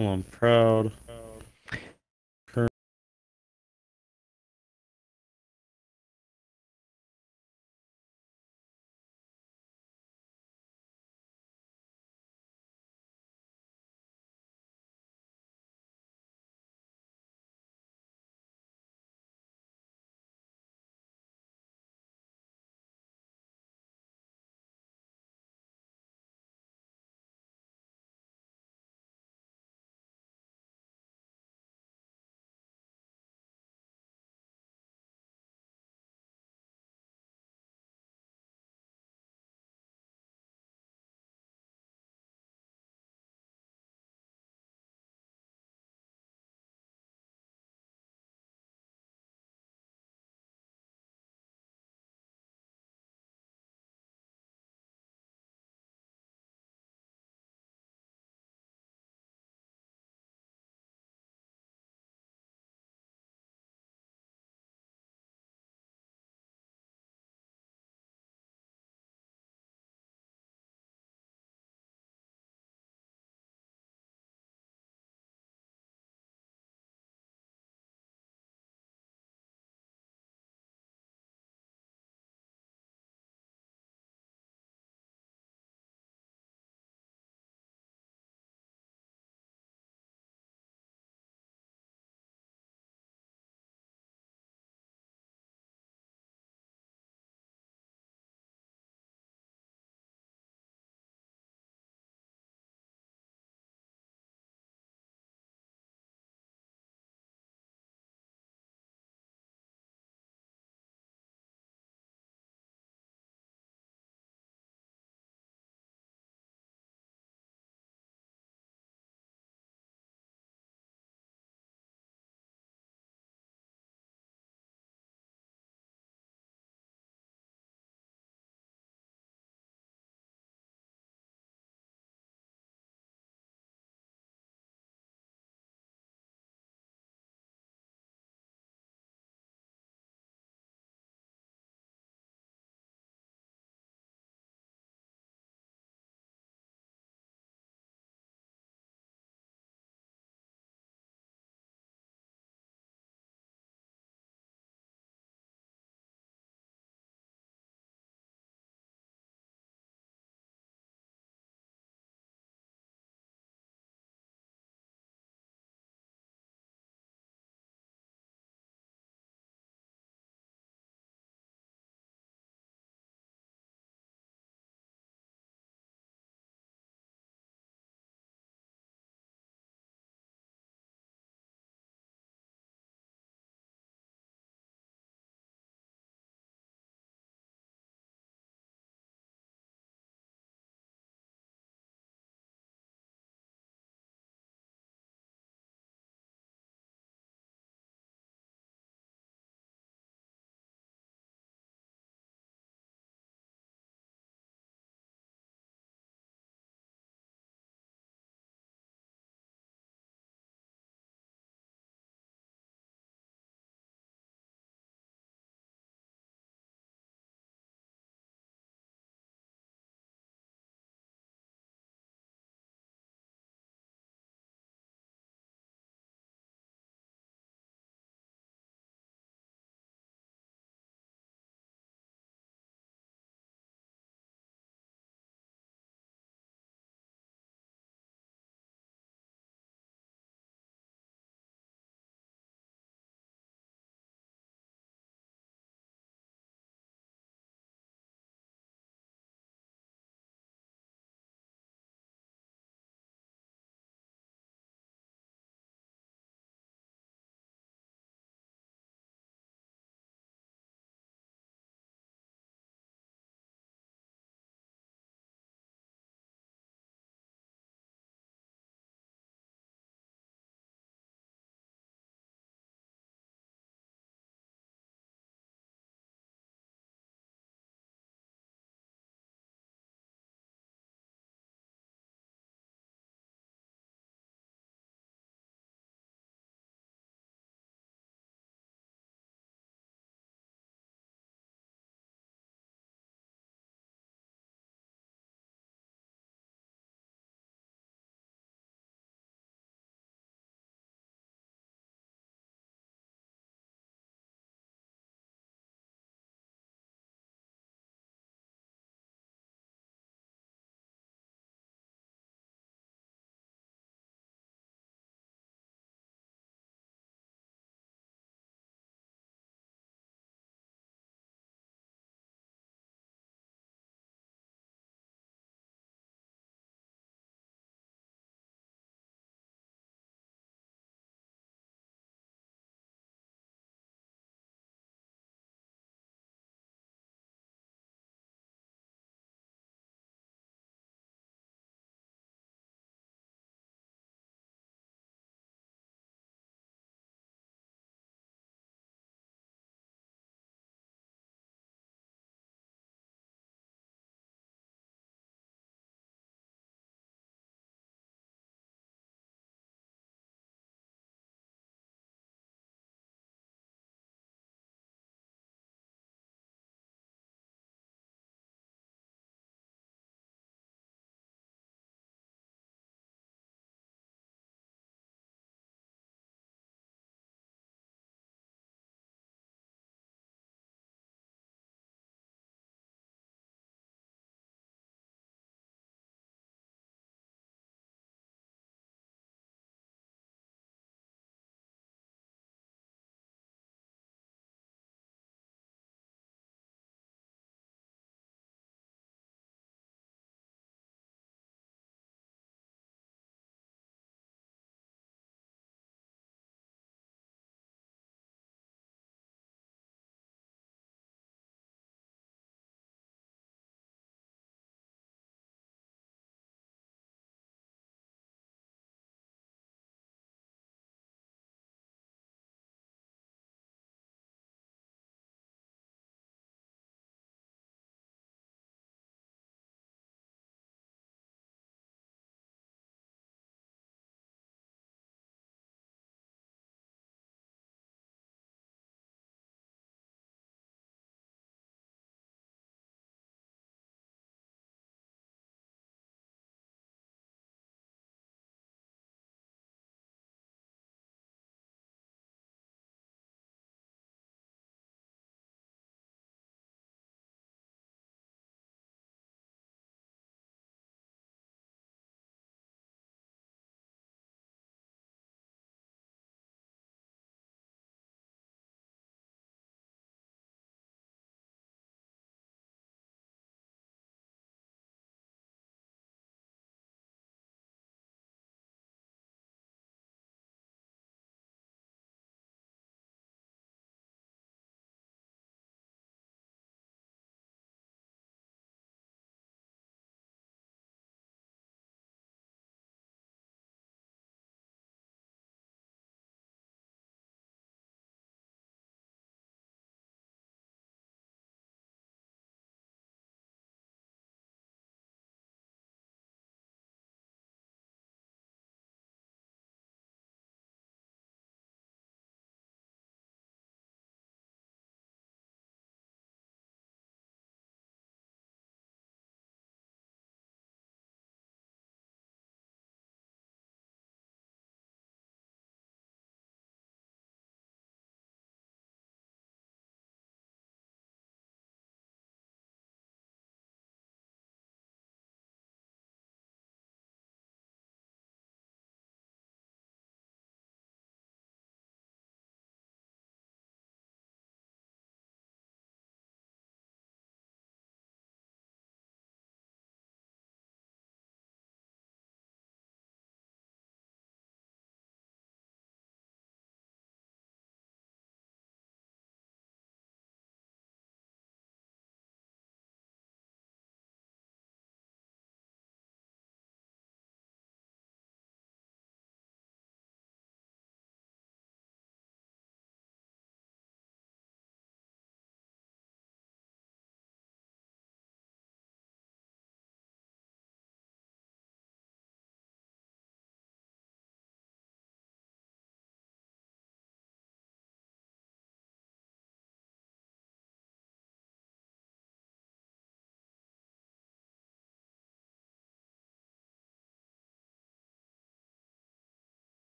I'm proud.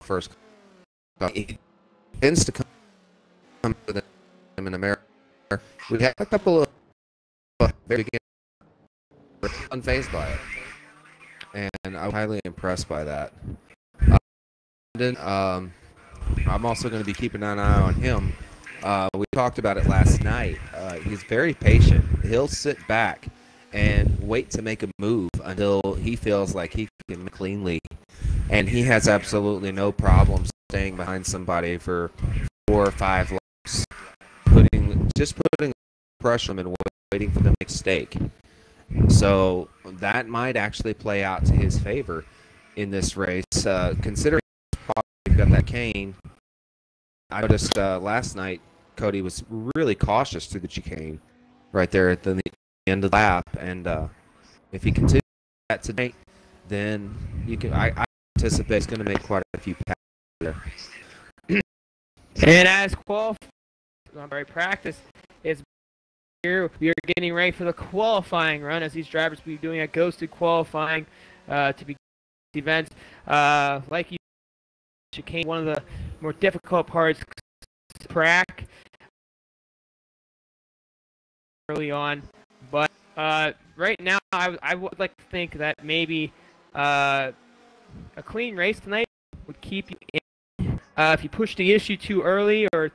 first. He tends to come to them in America. We had a couple of very beginners unfazed by it, and I was highly impressed by that. I'm also going to be keeping an eye on him. We talked about it last night. He's very patient. He'll sit back and wait to make a move until he feels like he can move cleanly. And he has absolutely no problem staying behind somebody for 4 or 5 laps, putting pressure on them and waiting for them to make a mistake. So that might actually play out to his favor in this race, considering he's got that cane. I noticed last night Cody was really cautious through the chicane right there at the end of the lap, and if he continues that tonight, then I anticipate he's going to make quite a few passes there. And as practice is here, we are getting ready for the qualifying run, as these drivers will be doing a ghosted qualifying to begin events. Like you chicane, one of the more difficult parts to track early on, but right now I would like to think that maybe a clean race tonight would keep you in. If you push the issue too early or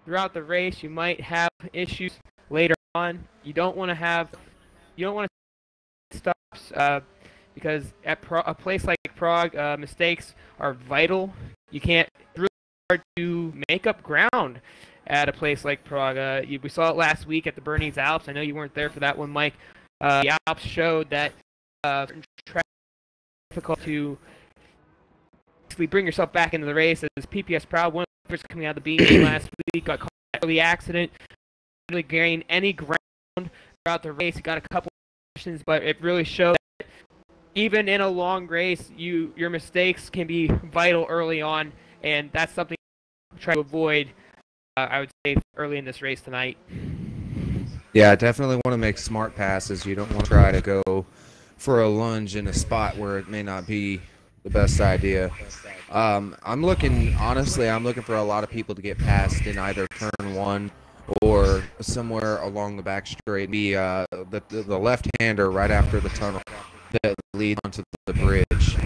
throughout the race, you might have issues later on. You don't want to stops because at a place like Prague, mistakes are vital. You can't. It's really hard to make up ground at a place like Prague. We saw it last week at the Bernese Alps. I know you weren't there for that one, Mike. The Alps showed that track is difficult to basically bring yourself back into the race. As PPS Proud, one of the first coming out of the B main last week, got caught in an early accident, didn't really gain any ground throughout the race. He got a couple of positions, but it really showed that even in a long race, your mistakes can be vital early on, and that's something to try to avoid, I would say, early in this race tonight. Yeah, definitely want to make smart passes. You don't want to try to go for a lunge in a spot where it may not be the best idea. I'm looking for a lot of people to get past in either turn 1 or somewhere along the back straight. Be the left-hander right after the tunnel that leads onto the bridge.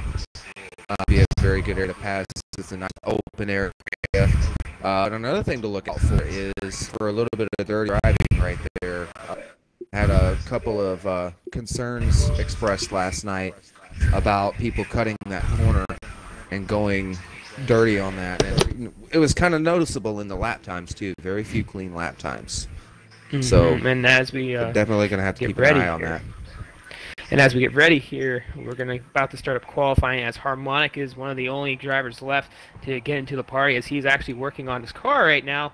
Be a very good area to pass. It's a nice open area. But another thing to look out for is for a little bit of dirty driving right there. Had a couple of concerns expressed last night about people cutting that corner and going dirty on that. And it was kind of noticeable in the lap times, too. Very few clean lap times. Mm-hmm. So and as we definitely going to have to keep an eye on that. And as we get ready here, we're about to start up qualifying, as Harmonic is one of the only drivers left to get into the party, as he's actually working on his car right now,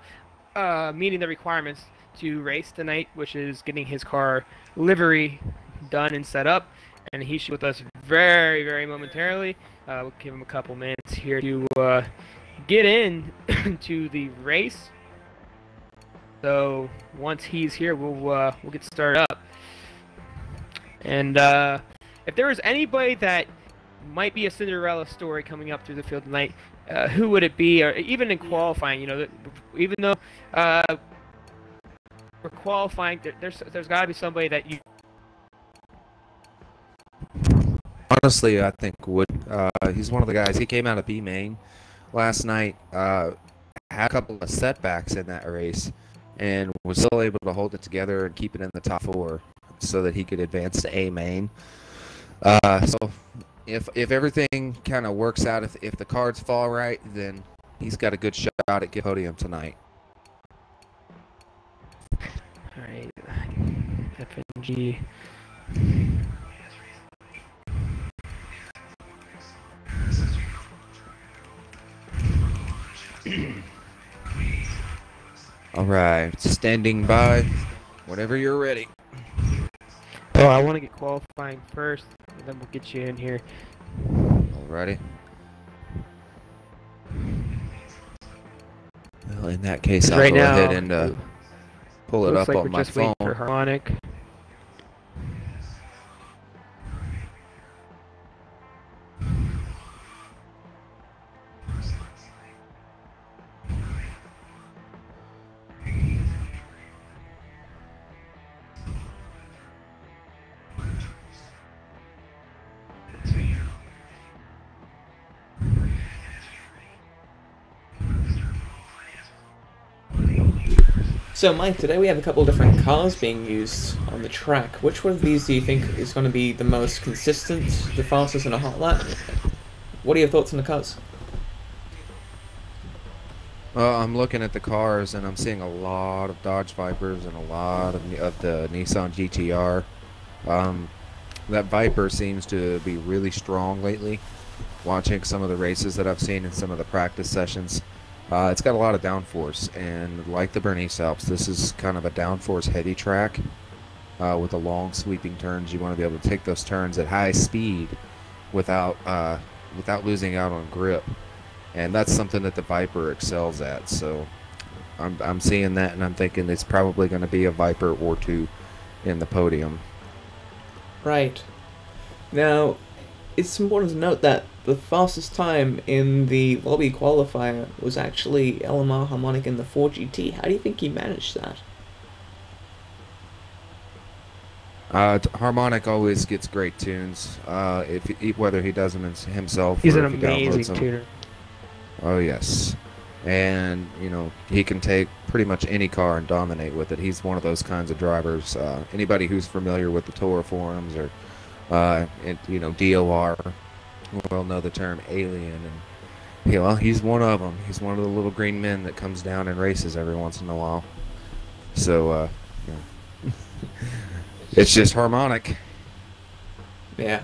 meeting the requirements to race tonight, which is getting his car livery done and set up. And he should be with us very, very momentarily. We'll give him a couple minutes here to get in to the race. So once he's here, we'll get started up. And if there was anybody that might be a Cinderella story coming up through the field tonight, who would it be? Or even in qualifying, even though we're qualifying, there's got to be somebody that you. Honestly, I think Wood. He's one of the guys. He came out of B main last night. Had a couple of setbacks in that race, and was still able to hold it together and keep it in the top 4, so that he could advance to A main. So if everything kind of works out, if the cards fall right, then he's got a good shot at getting podium tonight. All right, FNG. All right, standing by whenever you're ready. Oh, I want to get qualifying first, and then we'll get you in here. Alrighty. Well, in that case, I'll go ahead and pull it up on my phone. Looks like we're just waiting for Harmonic. So, Mike, today we have a couple of different cars being used on the track. Which one of these do you think is going to be the most consistent, the fastest in a hot lap? What are your thoughts on the cars? Well, I'm looking at the cars and I'm seeing a lot of Dodge Vipers and a lot of the Nissan GTR. That Viper seems to be really strong lately. Watching some of the races that I've seen and some of the practice sessions, it's got a lot of downforce, and like the Bernese Alps, this is kind of a downforce heavy track with the long sweeping turns. You want to be able to take those turns at high speed without losing out on grip. And that's something that the Viper excels at. So I'm seeing that, and I'm thinking it's probably going to be a Viper or two in the podium. Right. Now, it's important to note that the fastest time in the lobby qualifier was actually LMR Harmonic in the 4GT. How do you think he managed that? Harmonic always gets great tunes, whether he does them himself He's or an if he downloads amazing them. tuner. Oh yes, and he can take pretty much any car and dominate with it. He's one of those kinds of drivers. Anybody who's familiar with the Toro forums or DOR will know the term alien, and he's one of them. He's one of the little green men that comes down and races every once in a while. So it's just Harmonic. Yeah.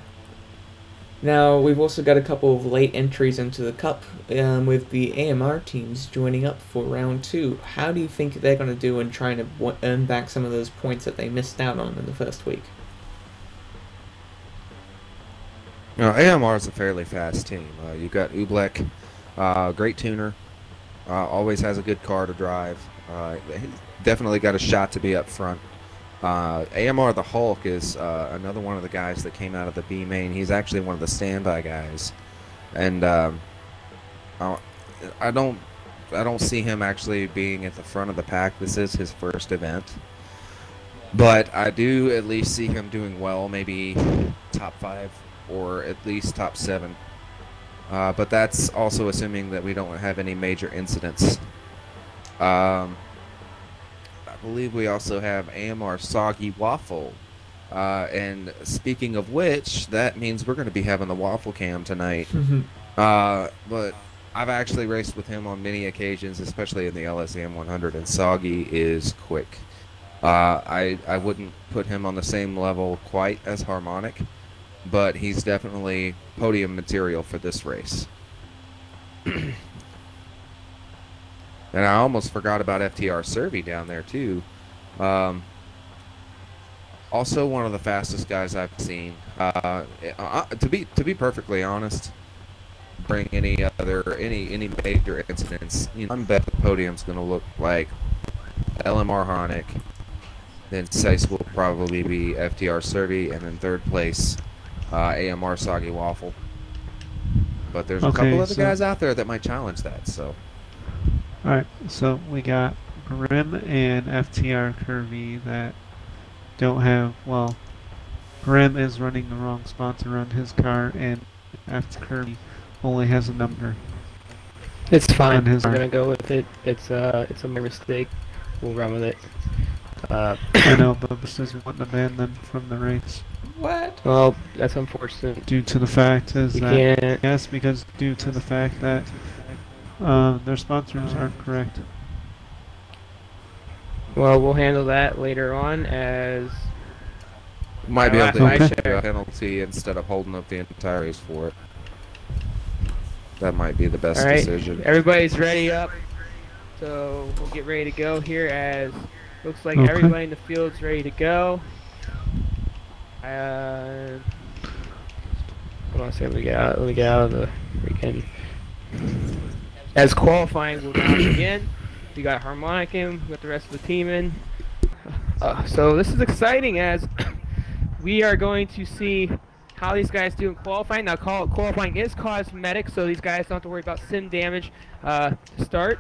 Now, we've also got a couple of late entries into the Cup, with the AMR teams joining up for round 2. How do you think they're going to do in trying to earn back some of those points that they missed out on in the first week? AMR is a fairly fast team. You've got Ublek, great tuner, always has a good car to drive. He's definitely got a shot to be up front. AMR the Hulk is another one of the guys that came out of the B main. He's actually one of the standby guys, and I don't see him actually being at the front of the pack. This is his first event, but I do at least see him doing well, maybe top 5 or at least top 7. But that's also assuming that we don't have any major incidents. I believe we also have AMR Soggy Waffle. And speaking of which, that means we're going to be having the Waffle Cam tonight. But I've actually raced with him on many occasions, especially in the LSEM 100, and Soggy is quick. I wouldn't put him on the same level quite as Harmonic, but he's definitely podium material for this race. And I almost forgot about FTR Servi down there too. Also one of the fastest guys I've seen. To be perfectly honest, bring any major incidents, I bet the podium's going to look like LMR Harnick. Then Seiss will probably be FTR Servi, and then third place AMR Soggy Waffle. But there's a couple other guys out there that might challenge that. So. Alright, so we got Grim and FTR Curvy that don't have, well, Grim is running the wrong spot to run his car, and FTR Curvy only has a number. It's fine. We're We're gonna go with it. It's a minor mistake. We'll run with it. I know, but this doesn't want to ban them from the race. What? Well, that's unfortunate. Due to the fact is You that, can't. yes, because due to the fact that their sponsors aren't correct. Well, we'll handle that later on as Might be able to Okay. issue a penalty instead of holding up the entire race for it. That might be the best Alright, decision. everybody's ready up. So we'll get ready to go here as looks like Okay. everybody in the field's ready to go. Hold on a second, let me get out of the freaking. As qualifying will now begin. We got Harmonic in, we got the rest of the team in. So this is exciting as we are going to see how these guys do in qualifying. Now qualifying is cosmetic, so these guys don't have to worry about sim damage to start.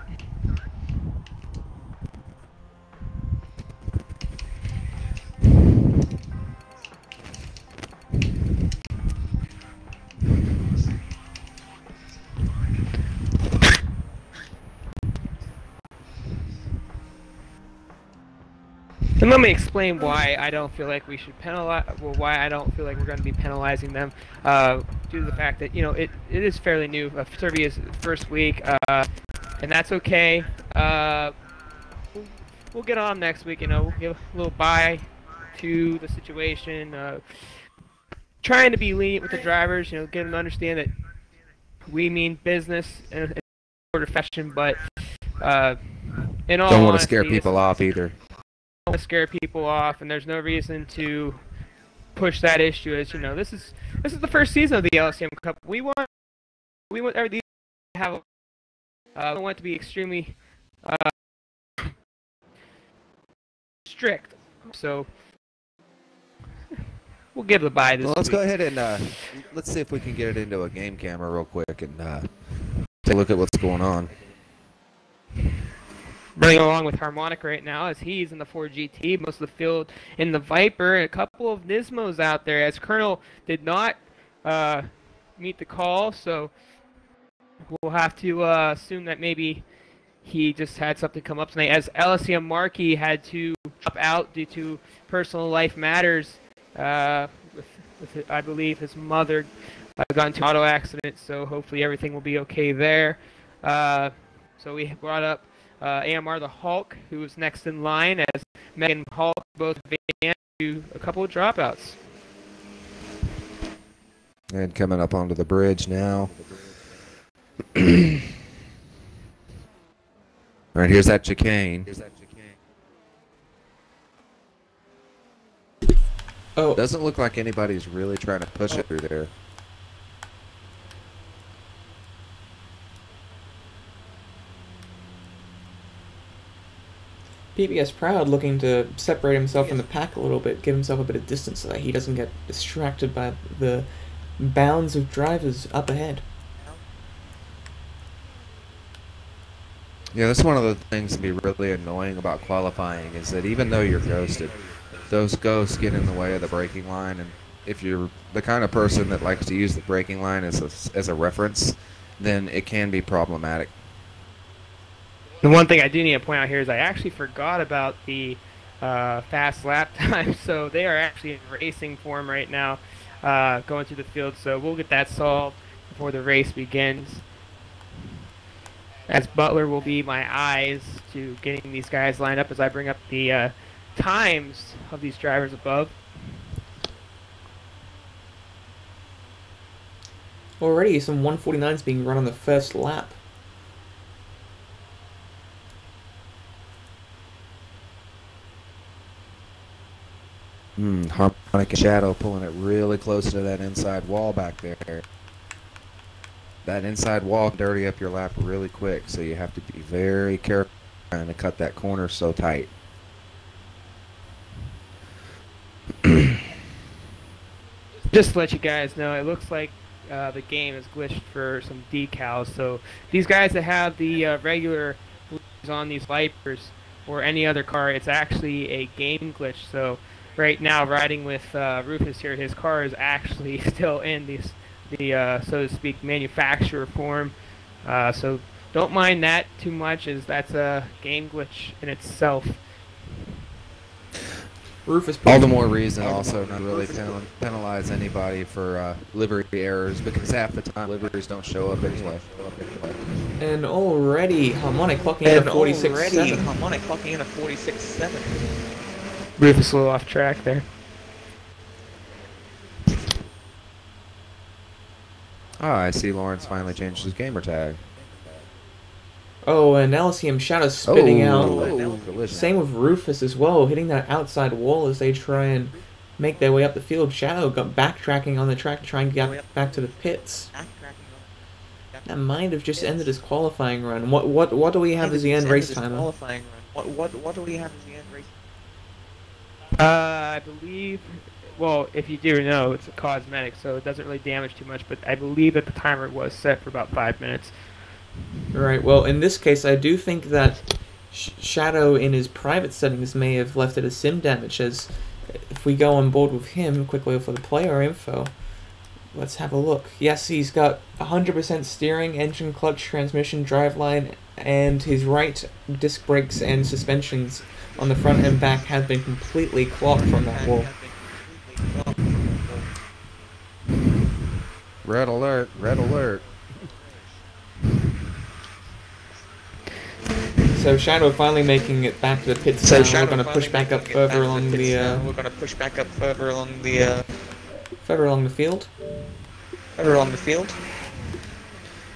And let me explain why I don't feel like we should penalize. Well, why I don't feel like we're going to be penalizing them, due to the fact that it is fairly new. Serbia's first week, and that's okay. We'll get on next week. We'll give a little bye to the situation. Trying to be lenient with the drivers. Get them to understand that we mean business in a sort of fashion, but in all Don't want to honesty, scare people off either. to scare people off, and there's no reason to push that issue. As this is the first season of the LSEM Cup. We want everything to have. We want it to be extremely strict. So we'll give the bye this Well, let's week. go ahead and let's see if we can get it into a game camera real quick and take a look at what's going on. Running along with Harmonic right now as he's in the 4GT, most of the field in the Viper, and a couple of Nismos out there as Colonel did not meet the call, so we'll have to assume that maybe he just had something come up tonight, as LSEM Markey had to drop out due to personal life matters with I believe his mother got into an auto accident, so hopefully everything will be okay there. So we brought up AMR the Hulk, who was next in line, as Megan and Hulk both advanced to a couple of dropouts. And coming up onto the bridge now. All right, here's that chicane. Oh, Doesn't look like anybody's really trying to push it through there. PBS Proud looking to separate himself from the pack a little bit, give himself a bit of distance so that he doesn't get distracted by the bounds of drivers up ahead. Yeah, that's one of the things to be really annoying about qualifying is that even though you're ghosted, those ghosts get in the way of the braking line, and if you're the kind of person that likes to use the braking line as a reference, then it can be problematic. The one thing I do need to point out here is I actually forgot about the fast lap time, so they are actually in racing form right now, going through the field, so we'll get that solved before the race begins. As Butler will be my eyes to getting these guys lined up as I bring up the times of these drivers above. Already some 149s being run on the first lap. Harmonic and Shadow pulling it really close to that inside wall back there. That inside wall can dirty up your lap really quick, so you have to be very careful trying to cut that corner so tight. Just to let you guys know, it looks like the game is glitched for some decals, so these guys that have the regular on these Vipers or any other car, it's actually a game glitch. So right now, riding with Rufus here, his car is actually still in the so to speak, manufacturer form. So don't mind that too much, as that's a game glitch in itself. Rufus All the more reason also not really penalize anybody for livery errors, because half the time liveries don't show up anyway. And already Harmonic clocking in a 46.7. Harmonic clocking in a 46.7. Rufus a little off track there. Oh, I see Lawrence finally changed his gamer tag. Oh, and LSEM Shadow spitting out. Collision. Same with Rufus as well, hitting that outside wall as they try and make their way up the field. Shadow got backtracking on the track to try and get back to the pits. That might have just ended his qualifying run. What do we have as the end race timer? Qualifying run. What do we have as the end race? I believe, well, if you do know, it's a cosmetic, so it doesn't really damage too much, but I believe that the timer was set for about 5 minutes. Right, well, in this case, I do think that Shadow in his private settings may have left it as sim damage, as if we go on board with him quickly for the player info, Let's have a look. Yes, he's got 100% steering, engine, clutch, transmission, driveline, and his right disc brakes and suspensions on the front and back have been completely clogged from that wall. Red alert, red alert. So Shadow finally making it back to the pits. Now we're going to push back up further along the We're gonna push back up further along the further along the field.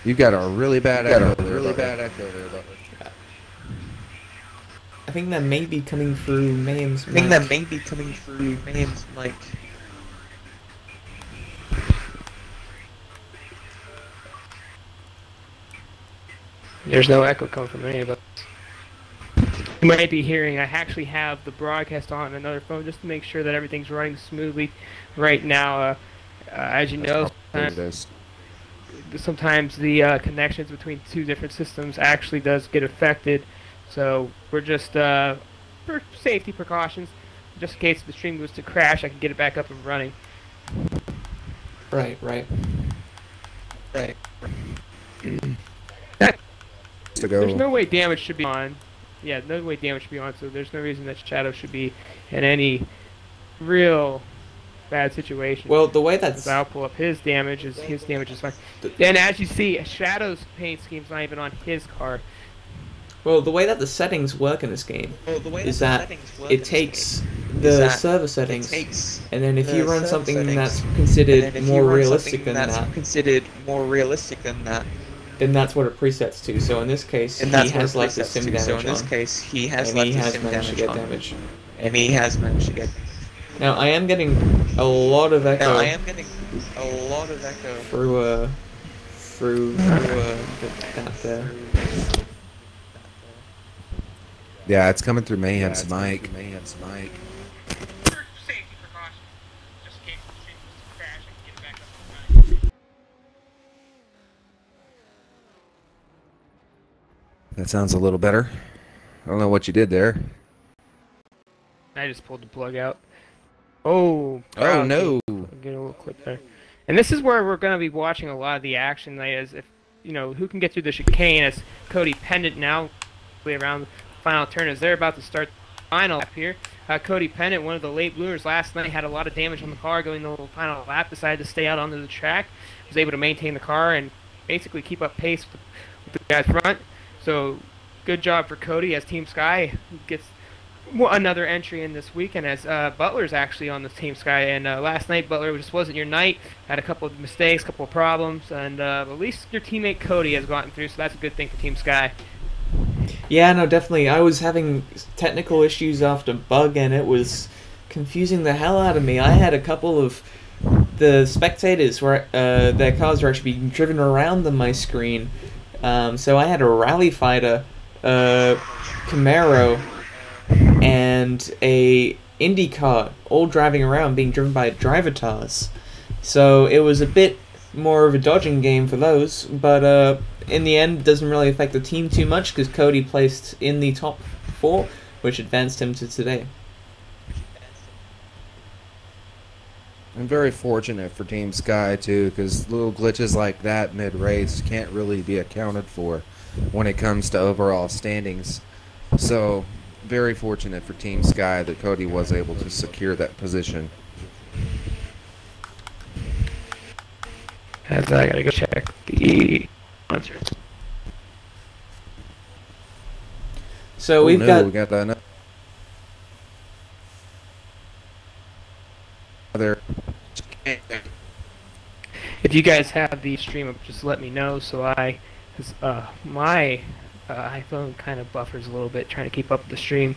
You've got a really bad echo there, Butler. I think that may be coming through Mayhem's mic. mic. There's no echo coming from any of us. You might be hearing, I actually have the broadcast on another phone just to make sure that everything's running smoothly right now. As you know, sometimes the connections between two different systems actually does get affected. So we're just, for safety precautions, just in case the stream goes to crash, I can get it back up and running. Right. There's no way damage should be on. Yeah, no way damage should be on, so there's no reason that Shadow should be in any real bad situation. Well, the way that's... I'll pull up his damage is fine. And as you see, Shadow's paint scheme's not even on his car. Well, the way that the settings work in this game is that it takes the server settings, and then if you run something that's considered more realistic than that, then that's what it presets to. So in this case, he has like the sim damage on. And he has managed to get damage. Now I am getting a lot of echo. Through that there. Yeah, it's coming through Mayhem's mic. For safety precautions, just in case the stream goes to crash, I can get it back up and running. That sounds a little better. I don't know what you did there. I just pulled the plug out. Oh no! Get a little clip there. And this is where we're going to be watching a lot of the action. That is, if who can get through the chicane as Cody Pendant now around the final turn as they're about to start the final lap here. Cody Pendant, one of the late bloomers last night, had a lot of damage on the car going the final lap. Decided to stay out onto the track. Was able to maintain the car and basically keep up pace with the guys front. So good job for Cody as Team Sky gets another entry in this weekend as Butler's actually on the Team Sky. And last night Butler just wasn't your night. Had a couple of mistakes, a couple of problems, and at least your teammate Cody has gotten through. So that's a good thing for Team Sky. Yeah, no, definitely. I was having technical issues after bug, and it was confusing the hell out of me. I had a couple of the spectators where their cars were actually being driven around on my screen. So I had a Rally Fighter, Camaro, and a IndyCar all driving around, being driven by drivatars. So it was a bit more of a dodging game for those, but in the end, it doesn't really affect the team too much because Cody placed in the top 4, which advanced him to today. I'm very fortunate for Team Sky too, because little glitches like that mid-race can't really be accounted for when it comes to overall standings. So, very fortunate for Team Sky that Cody was able to secure that position. As I gotta go check the answer. So we got that another. If you guys have the stream up, just let me know. So cause my iPhone kind of buffers a little bit, trying to keep up with the stream.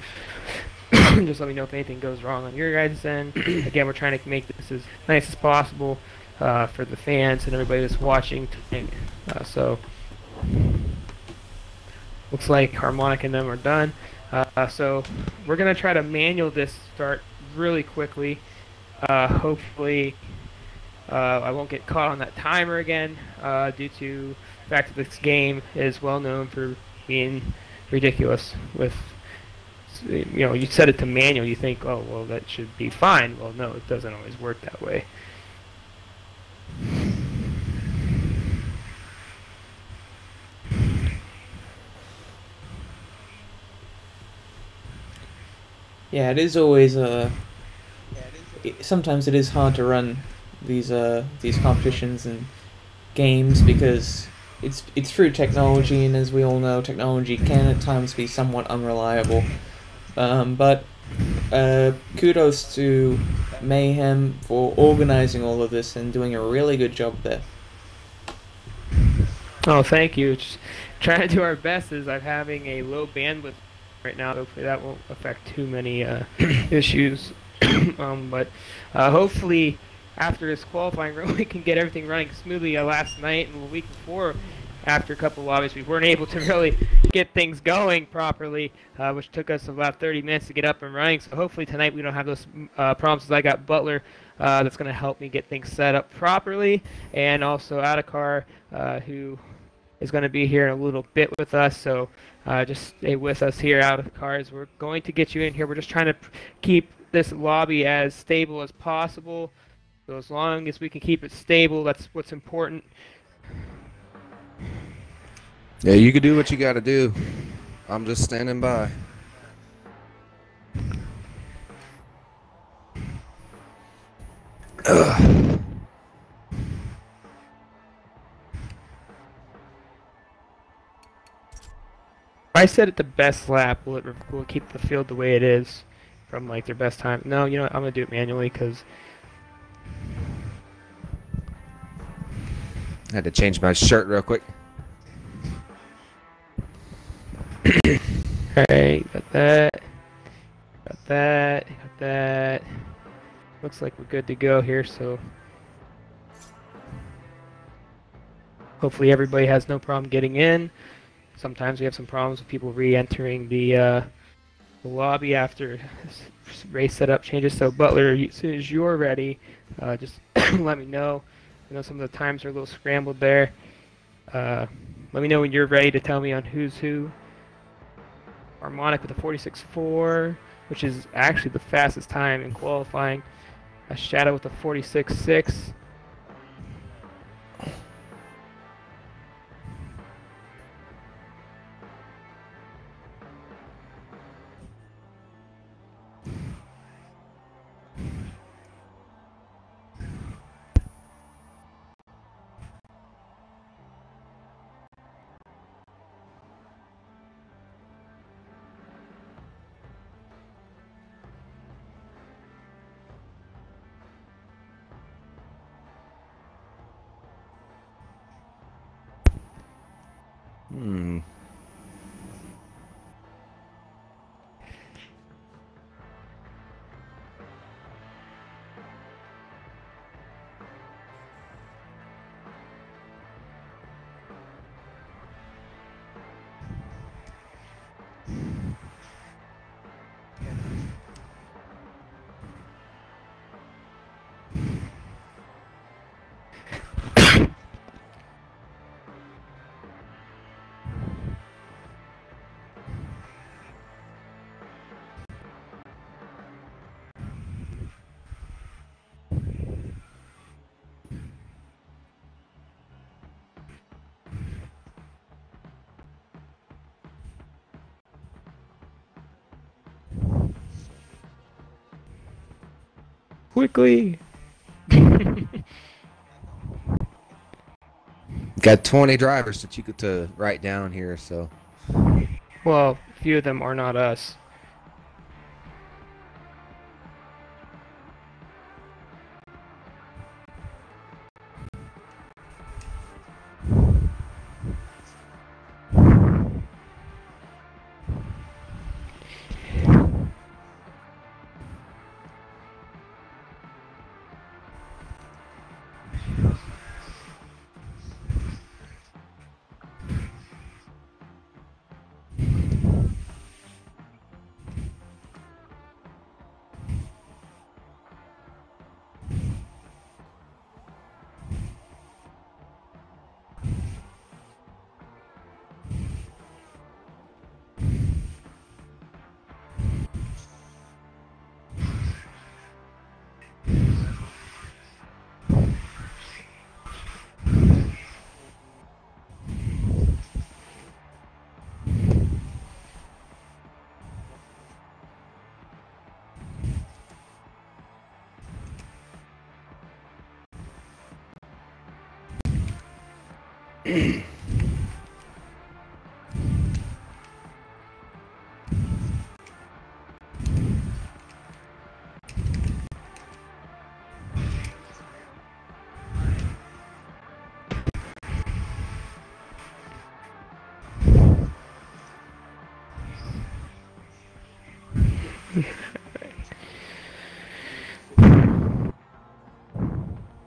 Just let me know if anything goes wrong on your guys' end. Again, we're trying to make this as nice as possible for the fans and everybody that's watching. So looks like Harmonic and them are done. So we're gonna try to manual this start really quickly. Hopefully I won't get caught on that timer again due to the fact that this game is well known for being ridiculous with, you set it to manual, you think, oh, well, that should be fine. Well, no, it doesn't always work that way. Yeah, it is always sometimes it is hard to run these competitions and games because it's through technology, and as we all know, technology can at times be somewhat unreliable. But kudos to Mayhem for organizing all of this and doing a really good job there. Oh, thank you. Just trying to do our best as I'm having a low bandwidth right now. Hopefully that won't affect too many issues. But hopefully after this qualifying run we can get everything running smoothly. Last night and the week before, after a couple of lobbies, we weren't able to really get things going properly, which took us about 30 minutes to get up and running. So hopefully tonight we don't have those problems. As I got Butler that's going to help me get things set up properly, and also Adakar, who is going to be here in a little bit with us. So just stay with us here, Adakar, as we're going to get you in here. We're just trying to keep this lobby as stable as possible. So as long as we can keep it stable, that's what's important. Yeah, you can do what you got to do. I'm just standing by. Ugh. I said it the best lap. Will it keep the field the way it is from like their best time? No, you know what? I'm gonna do it manually because I had to change my shirt real quick. Alright, got that. Got that. Got that. Looks like we're good to go here, so hopefully everybody has no problem getting in. Sometimes we have some problems with people re-entering the lobby after race setup changes. So Butler, as soon as you're ready, just let me know. I know some of the times are a little scrambled there. Let me know when you're ready to tell me on who's who. Harmonic with a 46.4, which is actually the fastest time in qualifying. A Shadow with a 46.6. Quickly! Got 20 drivers that you get to write down here, so. Well, a few of them are not us.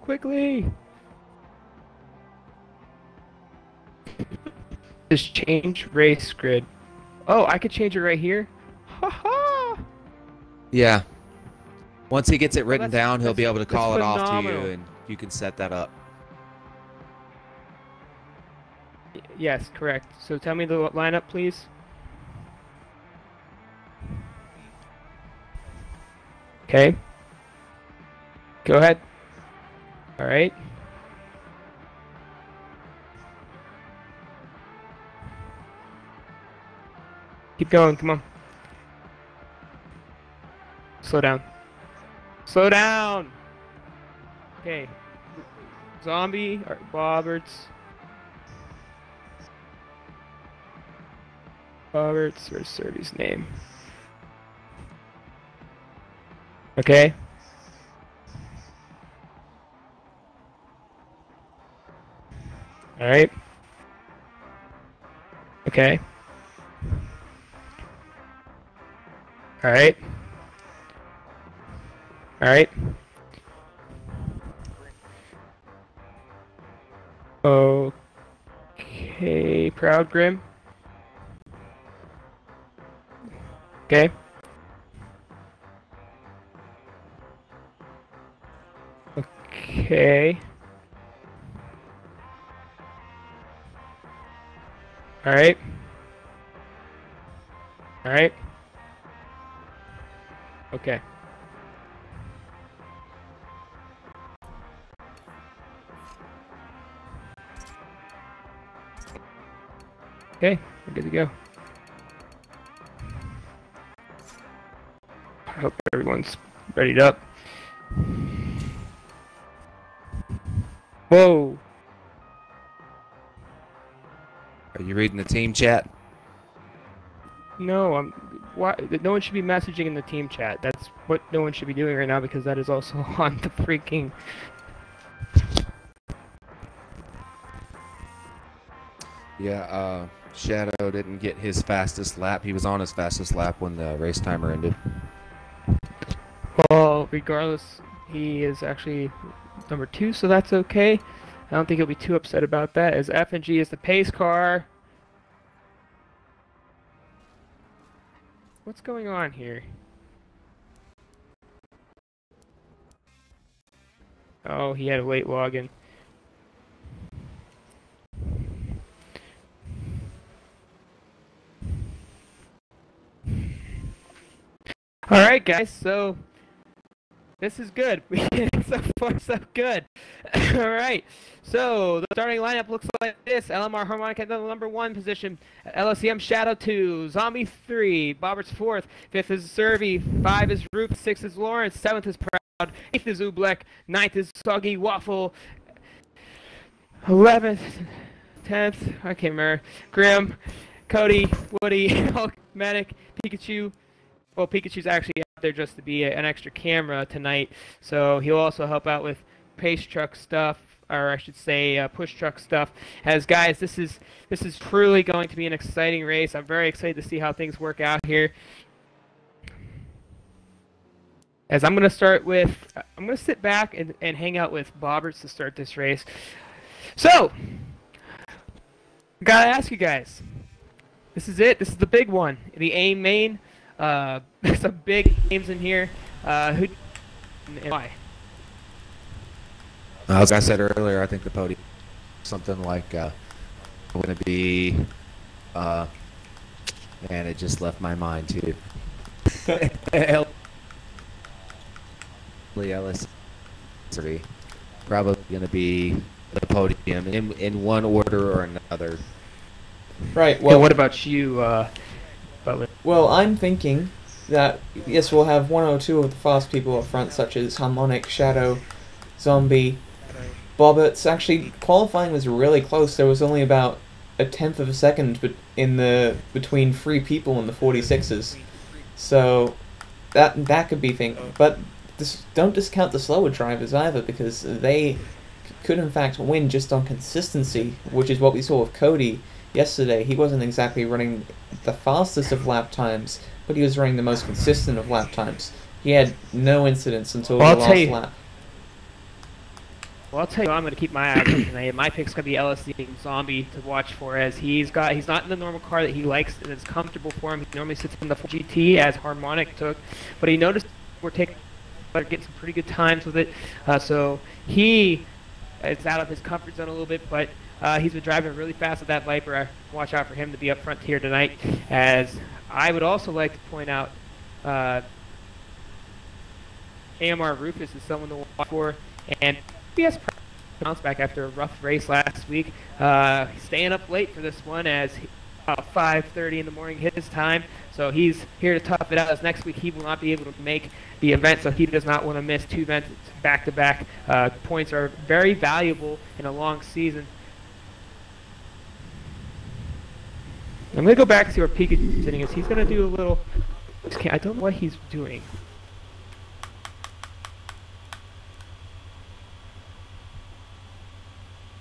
Quickly! Just change race grid. Oh, I could change it right here? Ha-ha! Yeah. Once he gets it Well, written down, he'll be able to that's call it off to you, phenomenal. and you can set that up. Yes, correct. So tell me the lineup, please. Okay. Go ahead. All right. Keep going, come on. Slow down. Slow down! Okay. Zombie, or Bobberts. Bobberts, where's Servy's name? Okay. Alright. Okay. Alright. Alright. Okay, Proud Grim. Okay. Okay. Alright. Alright. Okay. Okay, we're good to go. I hope everyone's readied up. Whoa! Are you reading the team chat? No, why? No one should be messaging in the team chat. That's what no one should be doing right now because that is also on the freaking. Yeah, Shadow didn't get his fastest lap. He was on his fastest lap when the race timer ended. Well, regardless, he is actually number 2, so that's okay. I don't think he'll be too upset about that, as F and G is the pace car. What's going on here? Oh, he had a late login. Alright guys, so this is good. So far so good. Alright, so the starting lineup looks like this. LMR Harmonic at the number 1 position. LSEM Shadow 2. Zombie 3. Bobberts 4th. 5th is Servy. 5 is Ruth. 6th is Lawrence. 7th is Proud. 8th is Oobleck. 9th is Soggy Waffle. 11th, 10th, I can't remember. Grim, Cody, Woody, Hulk, Medic, Pikachu. Well, Pikachu's actually out there just to be an extra camera tonight, so he'll also help out with pace truck stuff, or I should say push truck stuff. As guys, this is truly going to be an exciting race. I'm very excited to see how things work out here. As I'm going to start with, I'm going to sit back and hang out with Bobberts to start this race. So, gotta ask you guys, this is it. This is the big one, the AIM main. There's some big names in here. Who and why? As I said earlier, I think the podium something like going to be, man, it just left my mind too. LSEM, probably going to be the podium in one order or another. Right. Well, Well, what about you, Butler? well, I'm thinking that yes, we'll have one or two of the fast people up front, such as Harmonic, Shadow, Zombie, Bobberts. Actually, qualifying was really close. There was only about a tenth of a second between 3 people in the 46s. So that could be thing. But don't discount the slower drivers either, because they could in fact win just on consistency, which is what we saw with Cody yesterday. He wasn't exactly running the fastest of lap times, but he was running the most consistent of lap times. He had no incidents until the last lap. Well, I'll tell you, I'm going to keep my eye on tonight. My pick's going to be LSEM Zombie to watch for, as he's not in the normal car that he likes and is comfortable for him. He normally sits in the GT as Harmonic took, but he noticed we're getting some pretty good times with it. So he is out of his comfort zone a little bit, but he's been driving really fast with that Viper. Watch out for him to be up front here tonight. As I would also like to point out, AMR Rufus is someone to watch for, and BS bounce back after a rough race last week. Staying up late for this one, as 5:30 in the morning his time. So he's here to tough it out, as next week he will not be able to make the event, so he does not want to miss 2 events back-to-back. Points are very valuable in a long season. I'm going to go back to see where Pikachu's sitting is. He's going to do a little... I don't know what he's doing.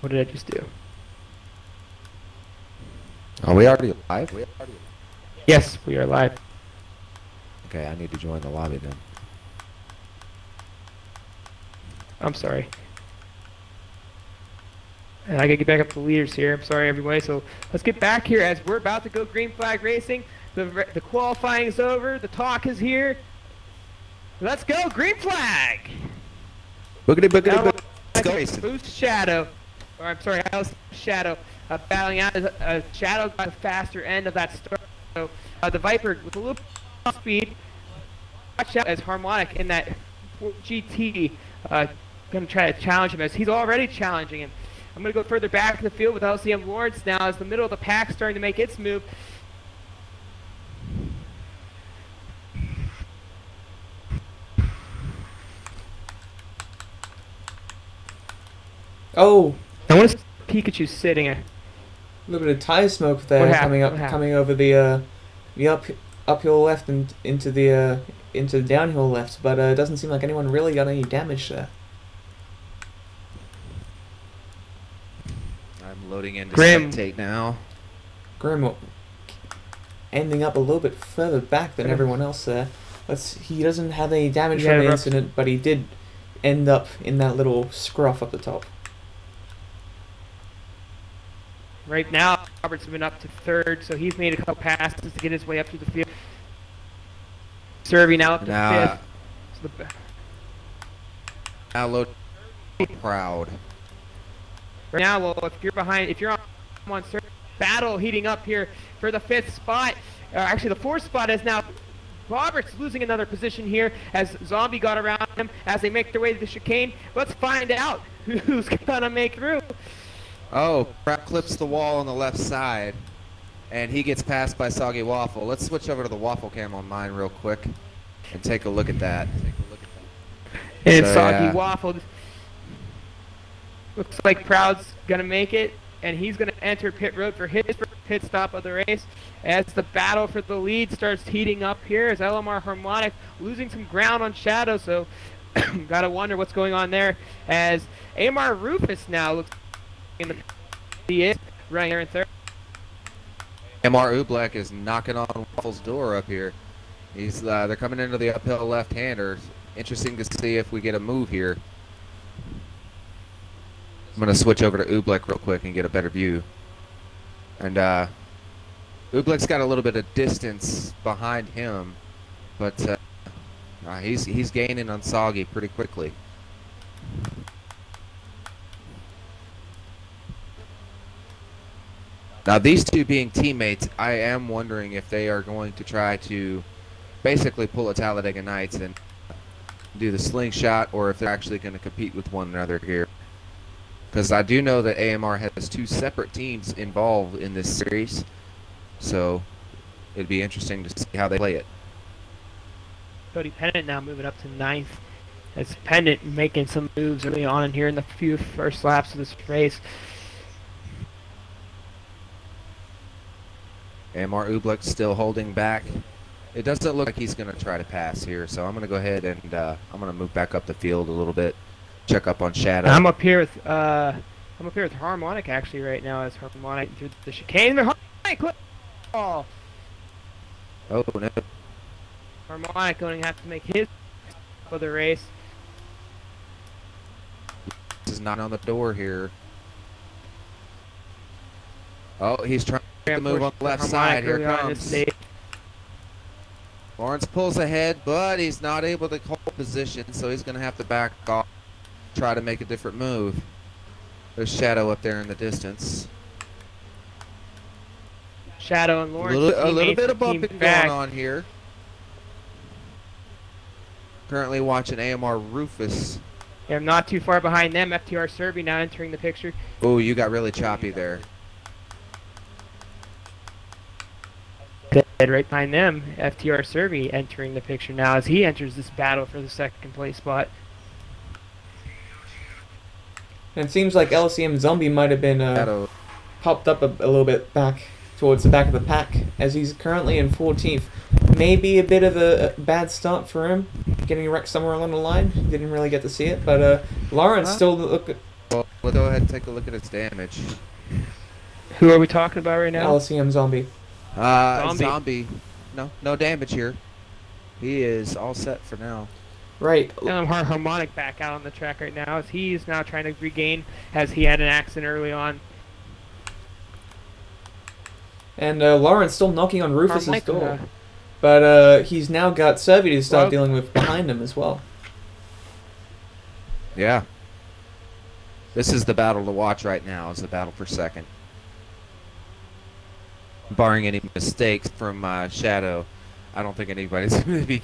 What did I just do? Are we already live? Yes, we are live. Okay, I need to join the lobby then. I'm sorry. And I gotta get back up to the leaders here. I'm sorry, everybody. So let's get back here, as we're about to go green flag racing. The qualifying is over. The talk is here. Let's go green flag. Boogity, boogity, boogity. Let's go racing. Boost Shadow. Or I'm sorry, Shadow. Battling out. Shadow got the faster end of that start. So the Viper with a little speed. Watch out, as Harmonic in that GT. Going to try to challenge him, as he's already challenging him. I'm going to go further back in the field with LCM Lawrence now, as the middle of the pack starting to make its move. Oh! I want to see Pikachu sitting. A little bit of tire smoke there coming over the uphill left and into the downhill left, but it doesn't seem like anyone really got any damage there. I'm loading into Grim. spectate now. Grim ending up a little bit further back than everyone else there. He doesn't have any damage from the incident, but he did end up in that little scruff up the top. Right now, Robert's been up to third, so he's made a couple passes to get his way up to the field. Servy now up to fifth. Now load proud. Right now, well, if you're on Servy, battle heating up here for the 5th spot. Actually, the 4th spot is now Roberts losing another position here, as Zombie got around him as they make their way to the chicane. Let's find out who's gonna make through. Oh, Crap clips the wall on the left side, and he gets passed by Soggy Waffle. Let's switch over to the Waffle cam on mine real quick and take a look at that. And Soggy Waffle looks like Proud's gonna make it, and he's gonna enter pit road for his pit stop of the race, as the battle for the lead starts heating up here, as LMR Harmonic losing some ground on Shadow. So gotta wonder what's going on there, as AMR Rufus now looks he is running here in third. MR Oobleck is knocking on Waffle's door up here. They're coming into the uphill left-hander. Interesting to see if we get a move here. I'm gonna switch over to Oobleck real quick and get a better view. And Oobleck's got a little bit of distance behind him, but he's gaining on Soggy pretty quickly. Now, these two being teammates, I am wondering if they are going to try to basically pull a Talladega Nights and do the slingshot, or if they're actually going to compete with one another here. Because I do know that AMR has 2 separate teams involved in this series, so it'd be interesting to see how they play it. Cody Pennant now moving up to 9th as Pendant making some moves early on in here in the few first laps of this race. And Mark Ublik still holding back. It doesn't look like he's going to try to pass here, so I'm going to go ahead and I'm going to move back up the field a little bit, check up on Shadow. I'm up here with Harmonic actually right now as Harmonic through the chicane. Harmonic, oh no. Harmonic going to have to make his for the race. This is not on the door here. Oh, he's trying to move on the left side. Here comes. Lawrence pulls ahead, but he's not able to hold position, so he's going to have to back off, try to make a different move. There's Shadow up there in the distance. Shadow and Lawrence. A little bit of bumping going on here. Currently watching AMR Rufus. Yeah, I'm not too far behind them. FTR Serbia now entering the picture. Oh, you got really choppy there. Right behind them, FTR Serbia entering the picture now as he enters this battle for the second place spot. And it seems like LSEM Zombie might have been popped up a little bit back towards the back of the pack as he's currently in 14th. Maybe a bit of a bad start for him, getting wrecked somewhere along the line. Didn't really get to see it, but Lawrence still look. Well, we'll go ahead and take a look at his damage. Who are we talking about right now? LSEM Zombie. Zombie. No damage here. He is all set for now. Right. Harmonic back out on the track right now as he's now trying to regain as he had an accident early on. And Lawrence still knocking on Rufus's door. But he's now got Servi to start dealing with behind him as well. Yeah. This is the battle to watch right now, is the battle for second. Barring any mistakes from Shadow, I don't think anybody's going to be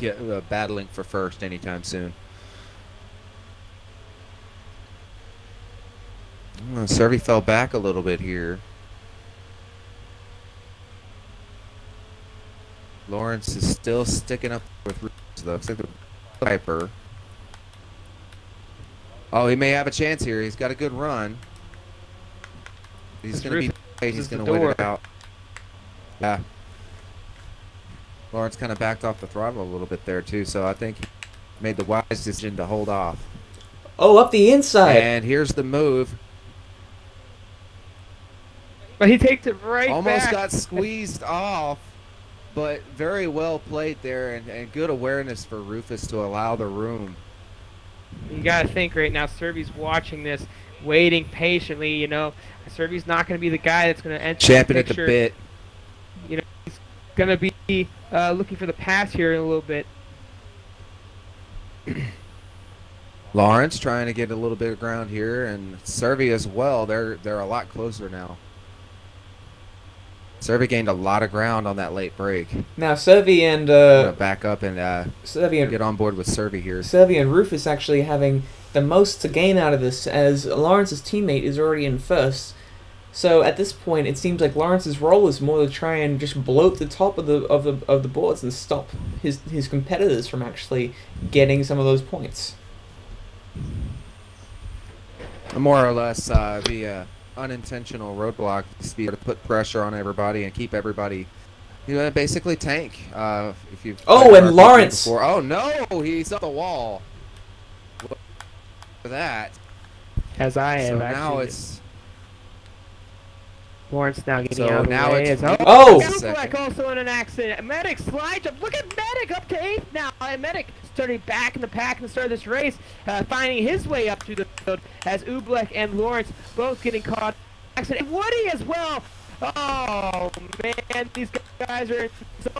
battling for first anytime soon. Servi fell back a little bit here. Lawrence is still sticking up with Rufus, though. Looks like the Viper. Oh, he may have a chance here. He's got a good run. He's going to be. He's going to wait it out. Yeah. Lawrence kind of backed off the throttle a little bit there too, so I think he made the wise decision to hold off. Oh, up the inside. And here's the move. But he takes it right Almost back. got squeezed off, but very well played there and good awareness for Rufus to allow the room. You got to think right now, Serbi's watching this, waiting patiently, you know. Serbi's not going to be the guy that's going to enter Champion the at the picture. bit. You know, he's going to be looking for the pass here in a little bit. Lawrence trying to get a little bit of ground here, and Servi as well. They're a lot closer now. Servi gained a lot of ground on that late break. Now Servi and back up and get on board with Servi here. Servi and Rufus actually having the most to gain out of this, as Lawrence's teammate is already in first. So at this point, it seems like Lawrence's role is more to try and just bloat the top of the boards and stop his competitors from actually getting some of those points. More or less via unintentional roadblock to be able to put pressure on everybody and keep everybody, you know, basically tank. If you and Lawrence. Oh no, he's up the wall. Look at that. As I am. So actually. now it's. Lawrence now getting So out of the now way. it's Ublik also in an accident. Medic slides up. Look at Medic up to 8th now. And Medic starting back in the pack at the start of this race, finding his way up through the field as Ublik and Lawrence both getting caught. Accident. And Woody as well. Oh man, these guys are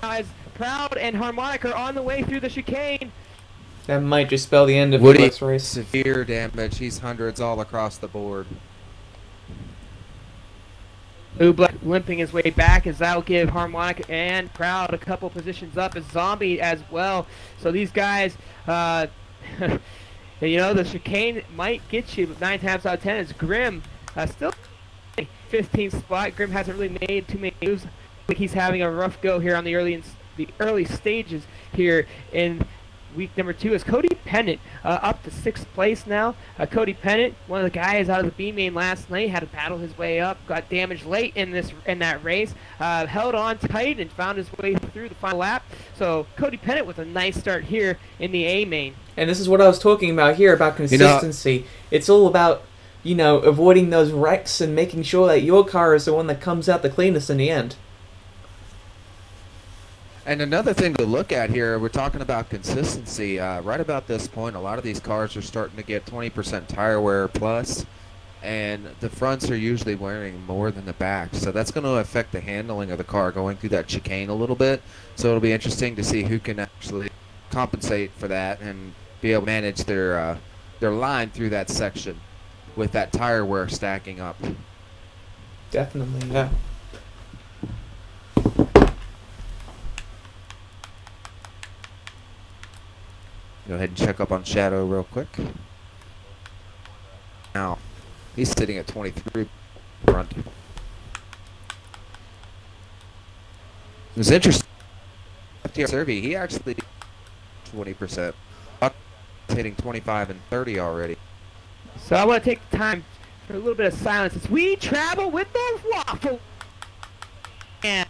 as Proud and Harmonic are on the way through the chicane. That might just spell the end of Woody, this race. severe damage. He's hundreds all across the board. Ublik limping his way back as that'll give Harmonic and Proud a couple positions up as Zombie as well. So these guys, you know, the chicane might get you, but 9 times out of 10 is Grim. Still 15th spot. Grim hasn't really made too many moves. I think he's having a rough go here on the early stages here in week number 2 is Cody Pennant, up to 6th place now. Cody Pennant, one of the guys out of the B main last night, had to battle his way up, got damaged late in that race, held on tight and found his way through the final lap. So Cody Pennant with a nice start here in the A main. And this is what I was talking about here about consistency. It's all about, avoiding those wrecks and making sure that your car is the one that comes out the cleanest in the end. And another thing to look at here, we're talking about consistency. Right about this point, a lot of these cars are starting to get 20% tire wear plus, and the fronts are usually wearing more than the backs. So that's going to affect the handling of the car going through that chicane a little bit. So it'll be interesting to see who can actually compensate for that and be able to manage their line through that section with that tire wear stacking up. Definitely, yeah. Go ahead and check up on Shadow real quick. Now, he's sitting at 23 front. It was interesting. FTR Servi, he actually 20%. Hitting 25 and 30 already. So I want to take the time for a little bit of silence as we travel with the waffle. And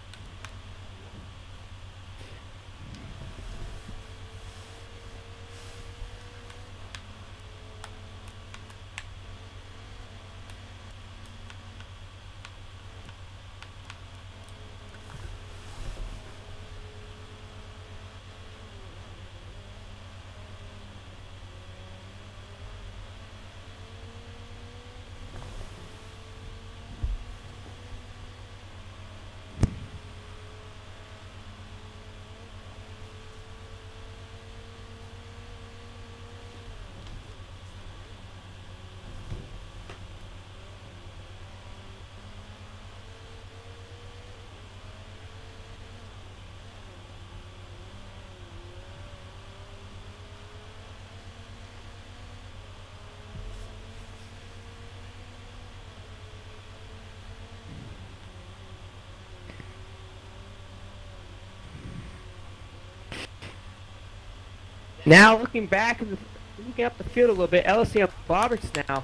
now looking back and looking up the field a little bit, LSEM Roberts now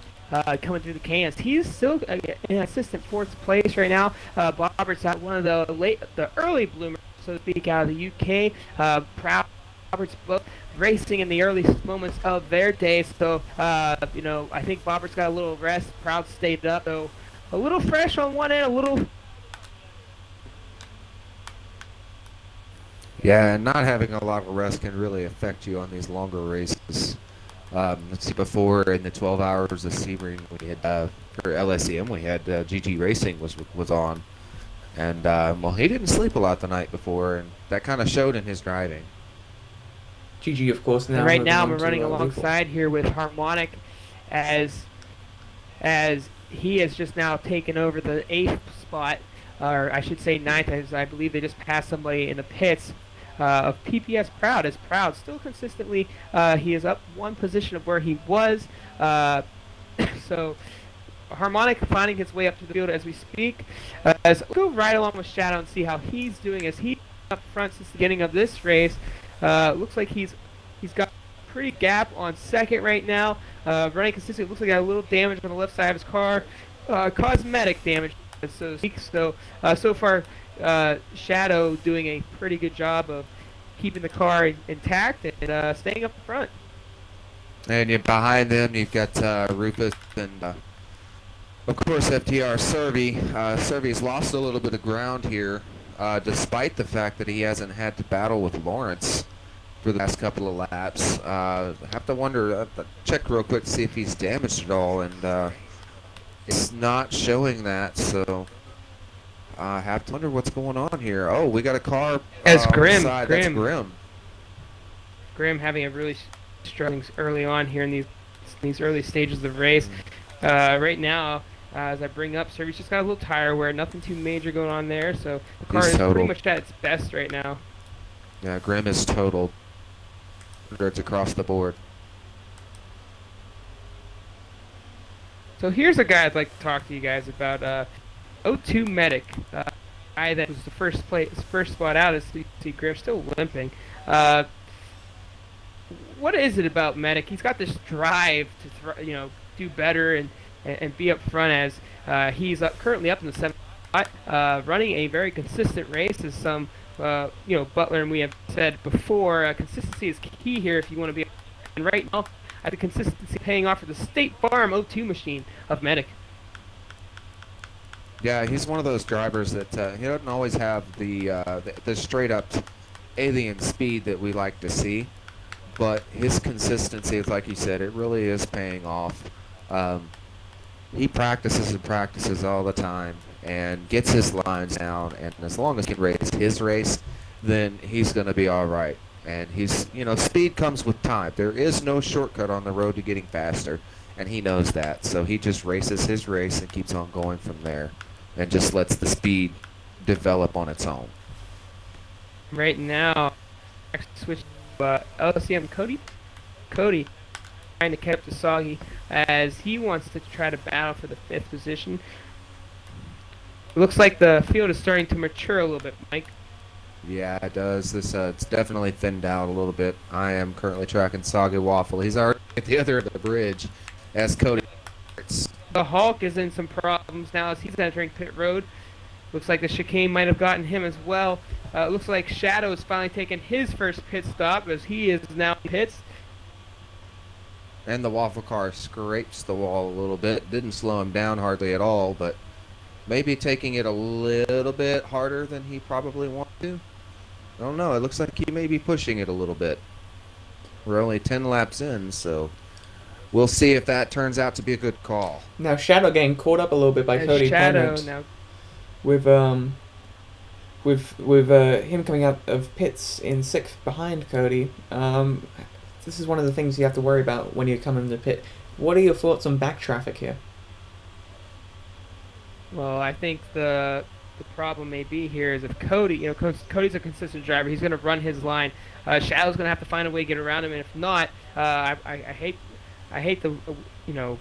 coming through the cans. He's still in assistant 4th place right now. Roberts out one of the early bloomers, so to speak, out of the UK. Proud Roberts both racing in the early moments of their day. So I think Roberts got a little rest. Proud stayed up, so a little fresh on one end, a little. Yeah, and not having a lot of rest can really affect you on these longer races. Let's see, before in the 12 hours of Sebring, we had for LSEM, we had GG Racing was on, and well, he didn't sleep a lot the night before, and that kind of showed in his driving. GG, of course. Now and right now, we're running alongside here with Harmonic, as he has just now taken over the 8th spot, or I should say 9th, as I believe they just passed somebody in the pits. Of PPS Proud, as Proud still consistently, he is up one position of where he was. So Harmonic finding his way up to the field as we speak. As we'll go right along with Shadow and see how he's doing as he's up front since the beginning of this race. Looks like he's got a pretty gap on 2nd right now. Running consistently, looks like he got a little damage on the left side of his car, cosmetic damage, so to speak. So so far. Shadow doing a pretty good job of keeping the car intact and staying up front. And behind them, you've got Rufus and, of course, FTR Servi. Servi's lost a little bit of ground here, despite the fact that he hasn't had to battle with Lawrence for the last couple of laps. I have to wonder, check real quick to see if he's damaged at all, and it's not showing that, so I have to wonder what's going on here. Oh, we got a car as Grim. That's Grim. Grim having a really struggling early on here in these early stages of the race. Right now, as I bring up, Servi's just got a little tire wear, nothing too major going on there, so the car is pretty much at its best right now. Yeah, Grim is totaled. It's across the board. So here's a guy I'd like to talk to you guys about. O2 Medic, guy that was the first spot out. As you see, Grim still limping. what is it about Medic? He's got this drive to do better and be up front as he's currently up in the 7th spot, running a very consistent race. As some Butler and we have said before, consistency is key here if you want to be. And right now, I think consistency paying off for the State Farm O2 machine of Medic. Yeah, he's one of those drivers that he doesn't always have the straight up alien speed that we like to see, but his consistency, like you said, it really is paying off. He practices and practices all the time and gets his lines down, and as long as he can race his race, then he's going to be all right. And he's, speed comes with time. There is no shortcut on the road to getting faster, and he knows that. So he just races his race and keeps on going from there, and just lets the speed develop on its own. Right now, switch to LSEM Cody. Cody trying to catch up to Soggy as he wants to try to battle for the 5th position. Looks like the field is starting to mature a little bit, Mike. Yeah, it does. It's definitely thinned out a little bit. I am currently tracking Soggy Waffle. He's already at the other end of the bridge as Cody starts. The Hulk is in some problems now as he's entering pit road. Looks like the chicane might have gotten him as well. Looks like Shadow has finally taken his first pit stop as he is now in pits. And the Waffle car scrapes the wall a little bit. Didn't slow him down hardly at all, but maybe taking it a little bit harder than he probably wanted to. I don't know. It looks like he may be pushing it a little bit. We're only 10 laps in, so we'll see if that turns out to be a good call. Now Shadow getting caught up a little bit by Cody Shadow Pennant. now. With him coming out of pits in 6th behind Cody. This is one of the things you have to worry about when you come into pit. What are your thoughts on back traffic here? Well, I think the problem may be here is if Cody, Cody's a consistent driver. He's going to run his line. Shadow's going to have to find a way to get around him, and if not, I hate to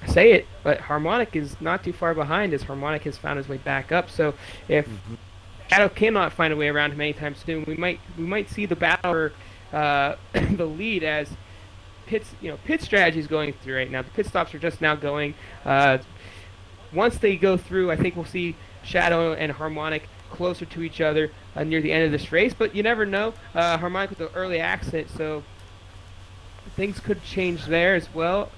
say it, but Harmonic is not too far behind as Harmonic has found his way back up. So if Shadow cannot find a way around him anytime soon, we might see the battle for the lead as pit strategy is going through right now. The pit stops are just now going. Once they go through, I think we'll see Shadow and Harmonic closer to each other near the end of this race, but you never know. Harmonic with an early accident, so things could change there as well.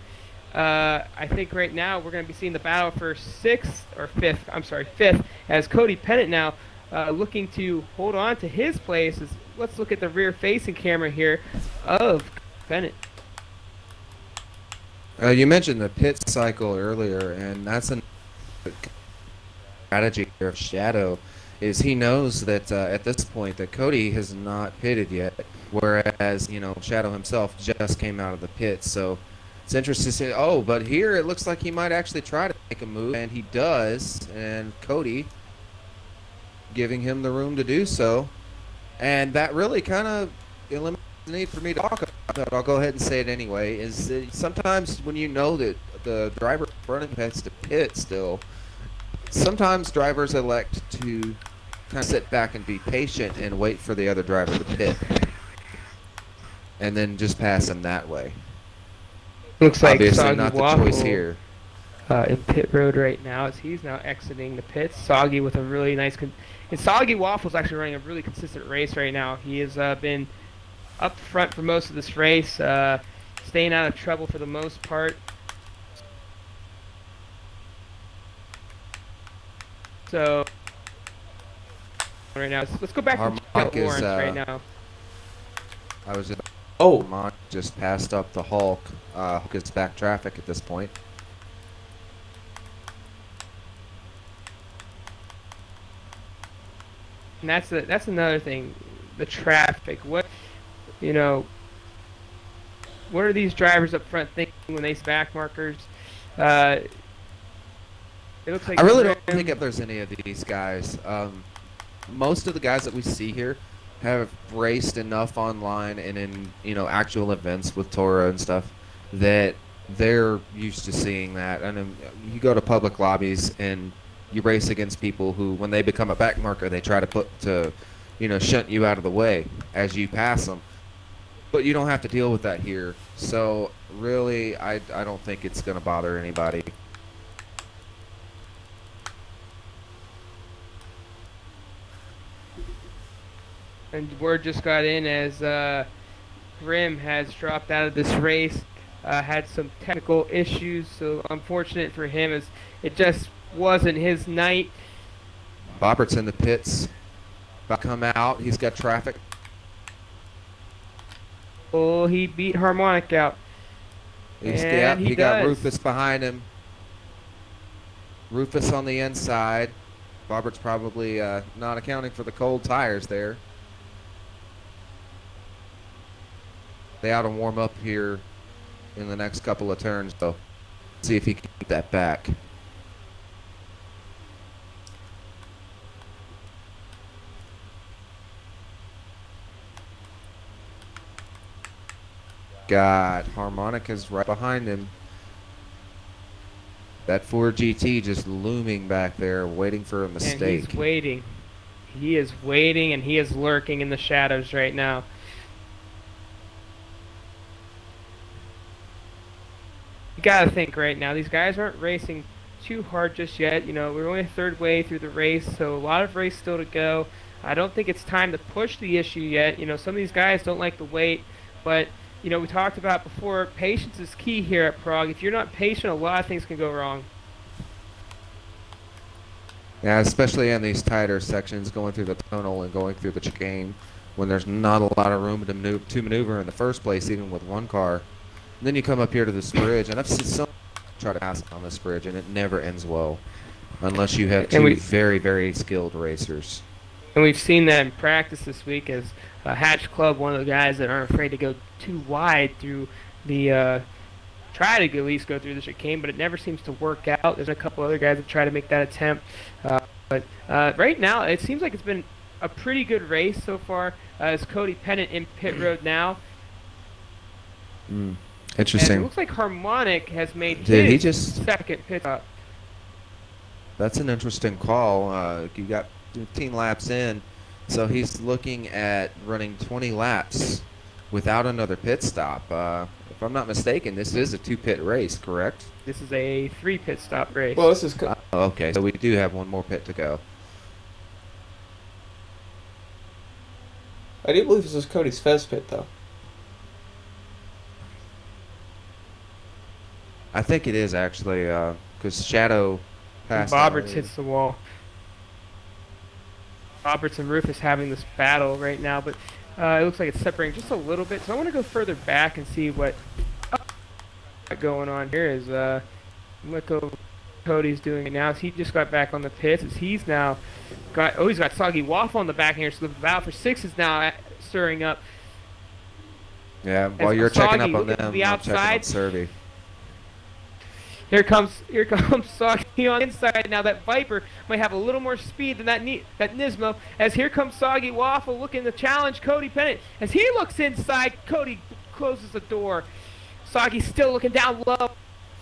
I think right now we're going to be seeing the battle for 5th, as Cody Pennant now looking to hold on to his place. Let's look at the rear-facing camera here of Pennant. You mentioned the pit cycle earlier, and that's a strategy of Shadow. Is he knows that at this point that Cody has not pitted yet, whereas Shadow himself just came out of the pit. So it's interesting to see. Oh, but here it looks like he might actually try to make a move, and he does. And Cody giving him the room to do so, and that really kind of eliminates the need for me to talk about that. I'll go ahead and say it anyway. Is that sometimes when you know that the driver in front of him has to pit still, sometimes drivers elect to kind of sit back and be patient and wait for the other driver to pit, and then just pass him that way. Looks like obviously Soggy not the Waffle choice here. In pit road right now as he's now exiting the pits. Soggy with a really nice... and Soggy Waffle's actually running a really consistent race right now. He has been up front for most of this race, staying out of trouble for the most part. So right now, let's go back to Lawrence right now. I was just Oh, just passed up the Hulk. Hulk is back traffic at this point. And that's another thing, the traffic. What are these drivers up front thinking when they see back markers? It looks like I really don't think if there's any of these guys. Most of the guys that we see here have raced enough online and in actual events with Toro and stuff that they're used to seeing that. And you go to public lobbies and you race against people who, when they become a back marker, they try to shunt you out of the way as you pass them. but you don't have to deal with that here. So really, I don't think it's going to bother anybody. And word just got in as Grim has dropped out of this race, had some technical issues, so unfortunate for him as it just wasn't his night. Bobbert's in the pits, about to come out. He's got traffic. Oh, he beat Harmonic out. He got Rufus behind him. Rufus on the inside. Bobbert's probably not accounting for the cold tires there. They ought to warm up here in the next couple of turns, though. See if he can keep that back. God, Harmonica's right behind him. That Ford GT just looming back there, waiting for a mistake. And he's waiting. He is waiting, and he is lurking in the shadows right now. You gotta think right now, these guys aren't racing too hard just yet. You know, we're only a third way through the race, so a lot of race still to go. I don't think it's time to push the issue yet. You know, some of these guys don't like to wait, but you know, we talked about before, patience is key here at Prague. If you're not patient, a lot of things can go wrong. Yeah, especially in these tighter sections, going through the tunnel and going through the chicane, when there's not a lot of room to maneuver in the first place, even with one car. And then you come up here to this bridge, and I've seen some try to pass on this bridge, and it never ends well, unless you have two very, very skilled racers. And we've seen that in practice this week as Hatch Club, one of the guys that aren't afraid to go too wide through the try to at least go through the chicane, but it never seems to work out. There's a couple other guys that try to make that attempt. But right now, it seems like it's been a pretty good race so far. As Cody Pennant in pit road now. Interesting. And it looks like Harmonic has made his second pit stop. That's an interesting call. You got 15 laps in, so he's looking at running 20 laps without another pit stop. If I'm not mistaken, this is a 2-pit race, correct? This is a 3-pit stop race. Well, this is... okay, so we do have one more pit to go. I do believe this is Cody's Fez pit, though. I think it is, actually, because Shadow passed. Bobberts hits the wall. Bobberts and Rufus having this battle right now, but it looks like it's separating just a little bit. So I want to go further back and see what going on here is. Look what Cody's doing it now. He just got back on the pits. As he's now got he's got Soggy Waffle on the back here. So the battle for 6 is now stirring up. Yeah, while you're checking up on them, the outside. I'm checking on Serby. Here comes Soggy on the inside. Now that Viper might have a little more speed than that Nismo. As here comes Soggy Waffle looking to challenge Cody Pennant. As he looks inside, Cody closes the door. Soggy's still looking down low,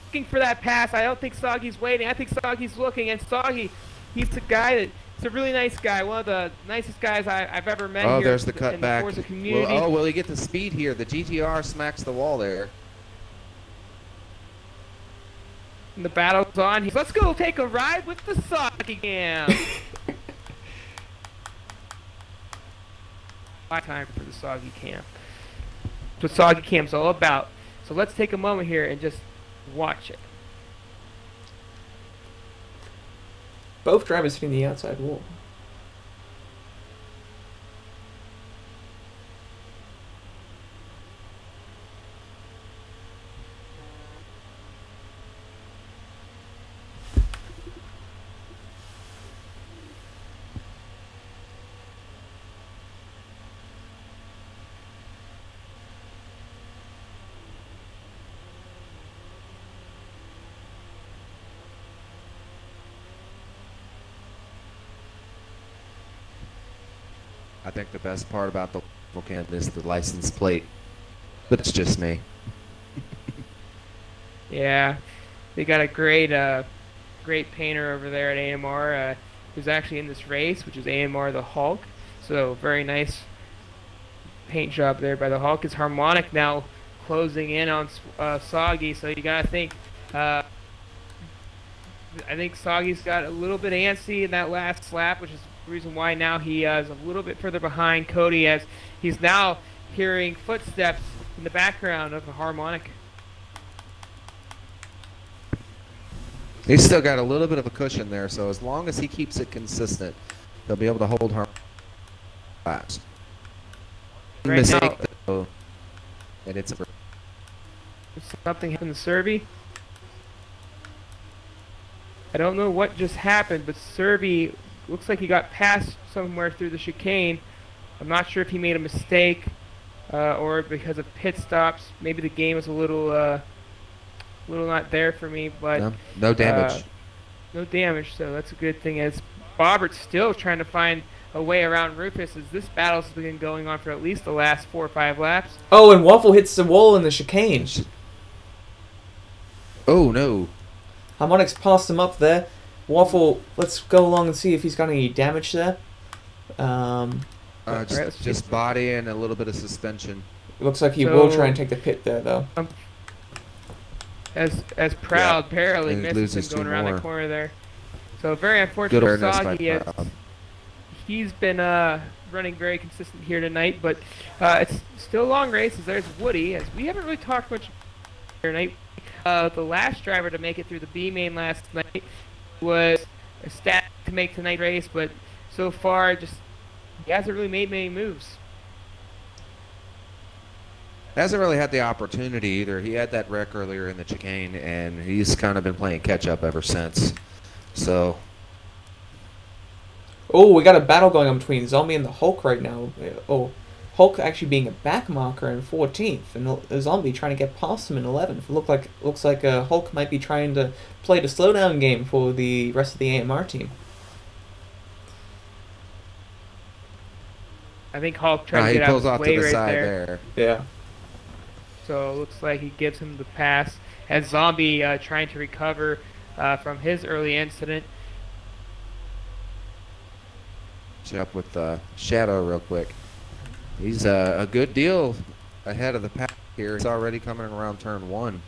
looking for that pass. I don't think Soggy's waiting. I think Soggy's looking, and Soggy, he's a guy he's a really nice guy. One of the nicest guys I've ever met here There's the in the cutback. Forza community. Well, will he get the speed here? The GTR smacks the wall there. And the battle's on. Let's go take a ride with the Soggy Cam. Time for the Soggy Cam. That's what Soggy Cam's all about. So let's take a moment here and just watch it. Both drivers hitting the outside wall. I think the best part about the can is the license plate. But it's just me. Yeah, they got a great painter over there at AMR who's actually in this race, which is AMR the Hulk. So very nice paint job there by the Hulk. Is Harmonic now closing in on Soggy? So you gotta think. I think Soggy's got a little bit antsy in that last lap, which is the reason why now he is a little bit further behind Cody, as he's now hearing footsteps in the background of the Harmonic. He's still got a little bit of a cushion there, so as long as he keeps it consistent, they'll be able to hold Harmonic fast. Right Mistake, now, though, and it's something happened to Serby. I don't know what just happened, but Serby looks like he got passed somewhere through the chicane. I'm not sure if he made a mistake or because of pit stops. Maybe the game was a little not there for me, but no damage. No damage, so that's a good thing. As Bobbert's still trying to find a way around Rufus, as this battle's been going on for at least the last 4 or 5 laps. Oh, and Waffle hits the wall in the chicane. Oh no. Harmonic's passed him up there. Waffle, let's go along and see if he's got any damage there. Just body and a little bit of suspension. It looks like he will try and take the pit there, though. As Proud barely misses him going around the corner there. So very unfortunate for Soggy. He's been running very consistent here tonight, but it's still a long race. As there's Woody, as we haven't really talked much here tonight. The last driver to make it through the B main last night was a stat to make tonight's race, but so far he hasn't really made many moves. Hasn't really had the opportunity either. He had that wreck earlier in the chicane, and he's kind of been playing catch-up ever since. So. Oh, we got a battle going on between Zombie and the Hulk right now. Oh, Hulk actually being a back marker in 14th, and the Zombie trying to get past him in 11th. Looks like Hulk might be trying to play the slowdown game for the rest of the AMR team. I think Hulk tried to get out of his way right there. Yeah. So it looks like he gives him the pass. As Zombie trying to recover from his early incident. Up with Shadow real quick. He's a good deal ahead of the pack here. He's already coming around turn 1.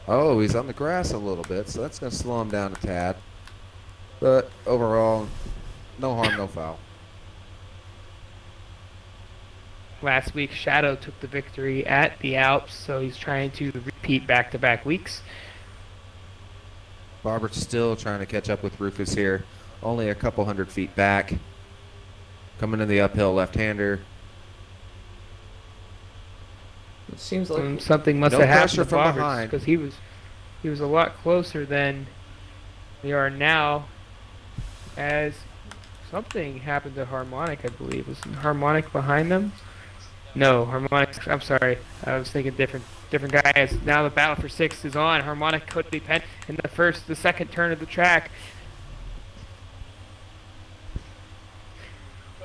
Oh, he's on the grass a little bit, so that's going to slow him down a tad. But overall, no harm, no foul. Last week, Shadow took the victory at the Alps, so he's trying to repeat back-to-back weeks. Barbert's still trying to catch up with Rufus here. Only a couple 100 feet back. Coming in the uphill left-hander. It seems like something must have happened to from Barberts, behind, because he was a lot closer than they are now. As something happened to Harmonic, I believe. Was Harmonic behind them? No, Harmonic. I'm sorry, I was thinking different guy. As now the battle for 6 is on. Harmonic could be penned in the second turn of the track.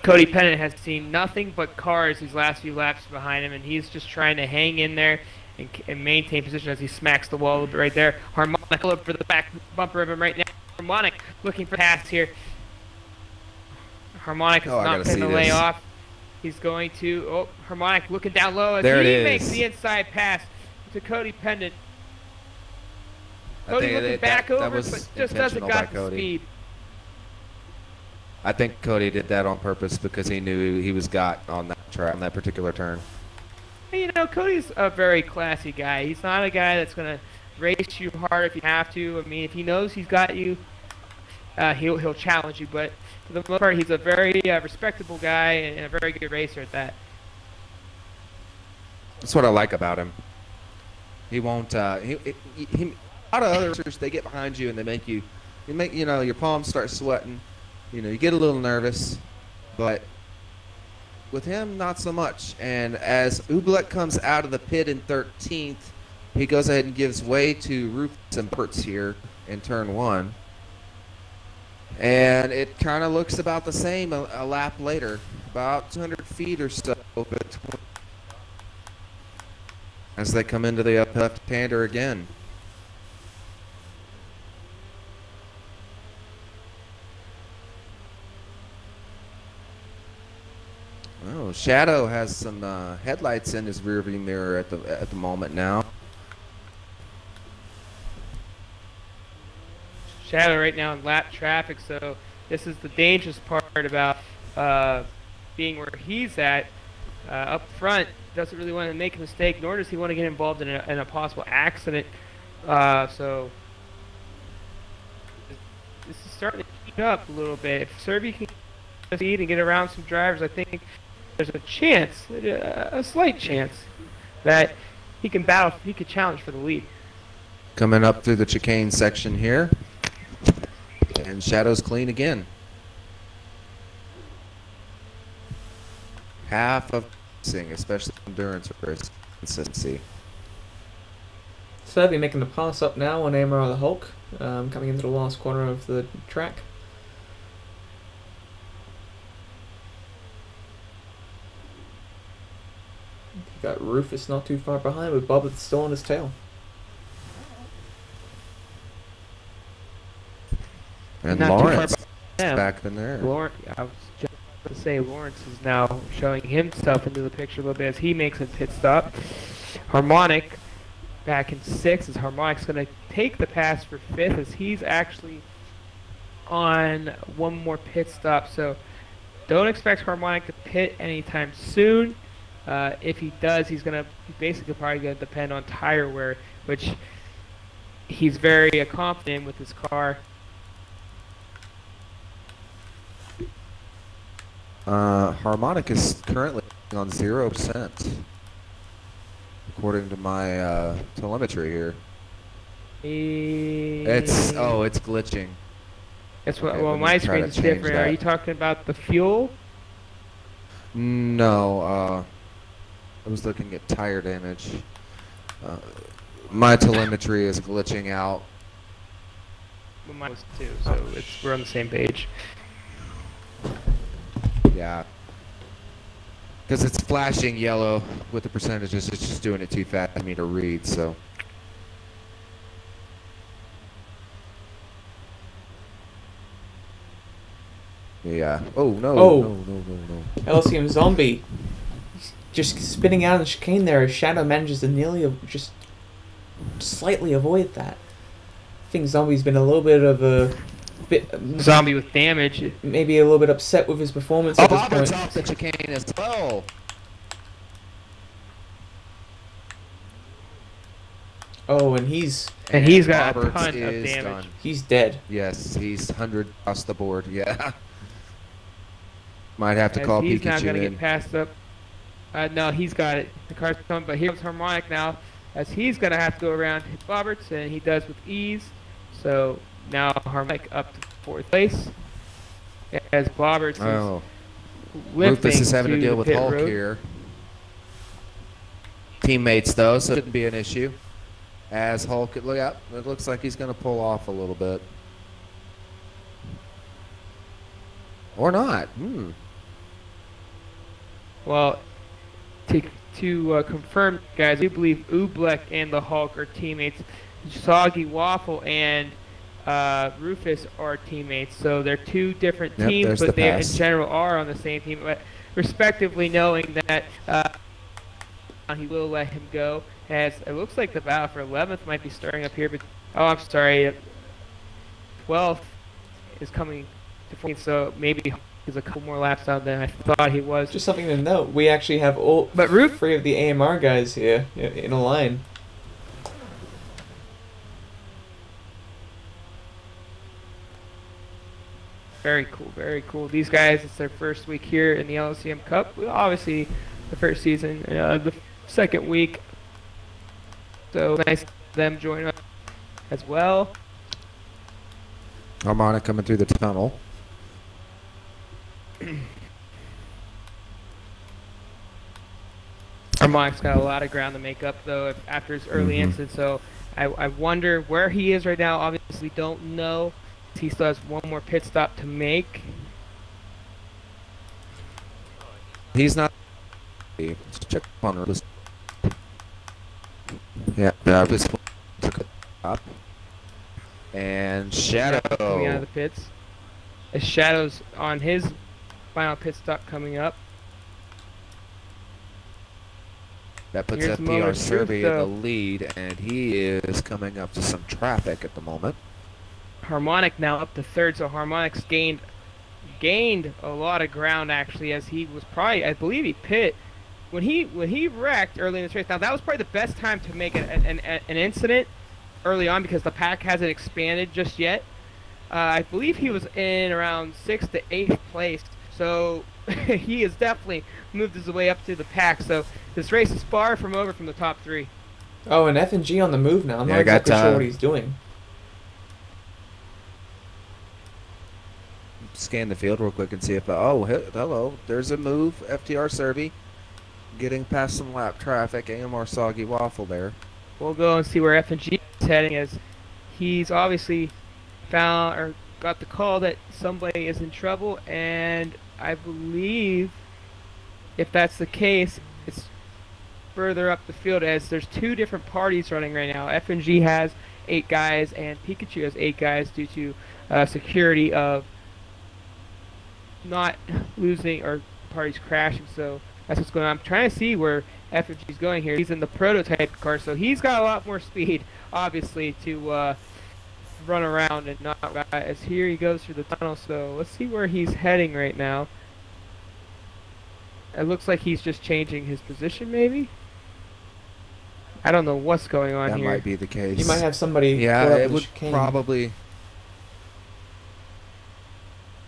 Cody Pennant has seen nothing but cars these last few laps behind him, and he's just trying to hang in there and maintain position as he smacks the wall a little bit right there. Harmonic up for the back bumper of him right now. Harmonic looking for pass here. Harmonic is not going to lay off. He's going to. Oh, Harmonic looking down low as he makes the inside pass to Cody Pendant. Cody looking back over, but just doesn't got the speed. I think Cody did that on purpose because he knew he was got on that track on that particular turn. Hey, you know, Cody's a very classy guy. He's not a guy that's going to race you hard if you have to. I mean, if he knows he's got you, he'll challenge you. But for the most part, he's a very respectable guy and a very good racer at that. That's what I like about him. He won't. A lot of other racers, they get behind you and they make you know, your palms start sweating. You know, you get a little nervous, but with him, not so much. And as Oobleck comes out of the pit in 13th, he goes ahead and gives way to Rufus and Bertz here in turn 1. And it kind of looks about the same a lap later, about 200 feet or so as they come into the left-hander again. Oh, Shadow has some headlights in his rearview mirror at the moment now. Shadow right now in lap traffic, so this is the dangerous part about being where he's at. Up front, doesn't really want to make a mistake, nor does he want to get involved in a possible accident. So this is starting to heat up a little bit. If Serby can get speed and get around some drivers, I think there's a chance, a slight chance, that he can battle, he could challenge for the lead. Coming up through the chicane section here, and Shadow's clean again. Half of racing, especially endurance race consistency. Serby making the pass up now on AMR the Hulk, coming into the last corner of the track. You got Rufus not too far behind with Bob still on his tail. And Not too far Lawrence behind. back in there. Lawrence, I was just to say Lawrence is now showing himself into the picture a little bit as he makes a pit stop. Harmonic back in 6th as Harmonic's going to take the pass for 5th as he's actually on one more pit stop. So don't expect Harmonic to pit anytime soon. If he does, he's basically probably going to depend on tire wear, which he's very confident with his car. Harmonic is currently on 0%, according to my telemetry here. It's glitching. That's what. Okay, Well, let me my try screen to is change different. Are that. you talking about the fuel? No, I was looking at tire damage. My telemetry is glitching out. Well, mine was too. So we're on the same page. Yeah. Because it's flashing yellow with the percentages. It's just doing it too fast for me to read, so. Yeah. Oh, no. Oh. No. LSEM Zombie just spinning out of the chicane there as Shadow manages to nearly just slightly avoid that. I think Zombie's been a little bit of a Zombie with damage. maybe a little bit upset with his performance Oh, at this Robert's point. off the chicane as well. Oh, and he's got a Roberts ton of is damage. done. he's dead. Yes, he's 100 across the board. Yeah. Might have to As call he's now Pikachu going to in. get passed up. No, he's got it. The car's coming, but here's Harmonic now, as he's going to have to go around hit Roberts, and he does with ease. So now Harmonic up to 4th place, as Roberts is limping Rufus is having to to deal the with pit Hulk road. here. Teammates though, so it shouldn't be an issue. As Hulk, look up, it looks like he's going to pull off a little bit, or not. Well, to confirm, guys, we believe Oobleck and the Hulk are teammates. Soggy Waffle and Rufus are teammates, so they're two different Yep, teams, there's but the they in pass. general are on the same team, but respectively knowing that he will let him go. As it looks like the battle for 11th might be starting up here, but I'm sorry, 12th is coming to 14th, so maybe he's a couple more laps down than I thought he was. Just something to note, we actually have all But 3 of the AMR guys here in a line. Very cool, very cool. These guys, it's their first week here in the LSEM Cup. Well, obviously, the first season, the second week. So nice to have them join us as well. Harmonic coming through the tunnel. Harmonic's got a lot of ground to make up, though, after his early incident. So I wonder where he is right now. Obviously, don't know. He still has one more pit stop to make. He's not. Let's check on Rufus. Yeah, Rufus took a stop. And Shadow. Coming out of the pits. As Shadow's on his final pit stop coming up. That puts Here's the moment FTR of truth, Serby in the though. lead, and he is coming up to some traffic at the moment. Harmonic now up to third, so Harmonic's gained a lot of ground actually, as he was probably, I believe he pit when he wrecked early in this race. Now that was probably the best time to make an incident early on because the pack hasn't expanded just yet. I believe he was in around 6th to 8th place, so he has definitely moved his way up to the pack. So this race is far from over from the top 3. Oh, and F&G on the move now. I'm Yeah, not exactly got, sure what he's doing. Scan the field real quick and see if hello, there's a move. FTR Serby getting past some lap traffic. AMR Soggy Waffle there. We'll go and see where F&G is heading, as he's obviously found or got the call that somebody is in trouble, and I believe if that's the case, it's further up the field, as there's 2 different parties running right now. F&G has 8 guys and Pikachu has 8 guys due to security of not losing or parties crashing. So that's what's going on. I'm trying to see where F&G's going here. He's in the prototype car, so he's got a lot more speed, obviously, to run around and not as here he goes through the tunnel. So let's see where he's heading right now. It looks like he's just changing his position, maybe. I don't know what's going on That here. might be the case. You might have somebody. Yeah, go up it the would chicane. probably.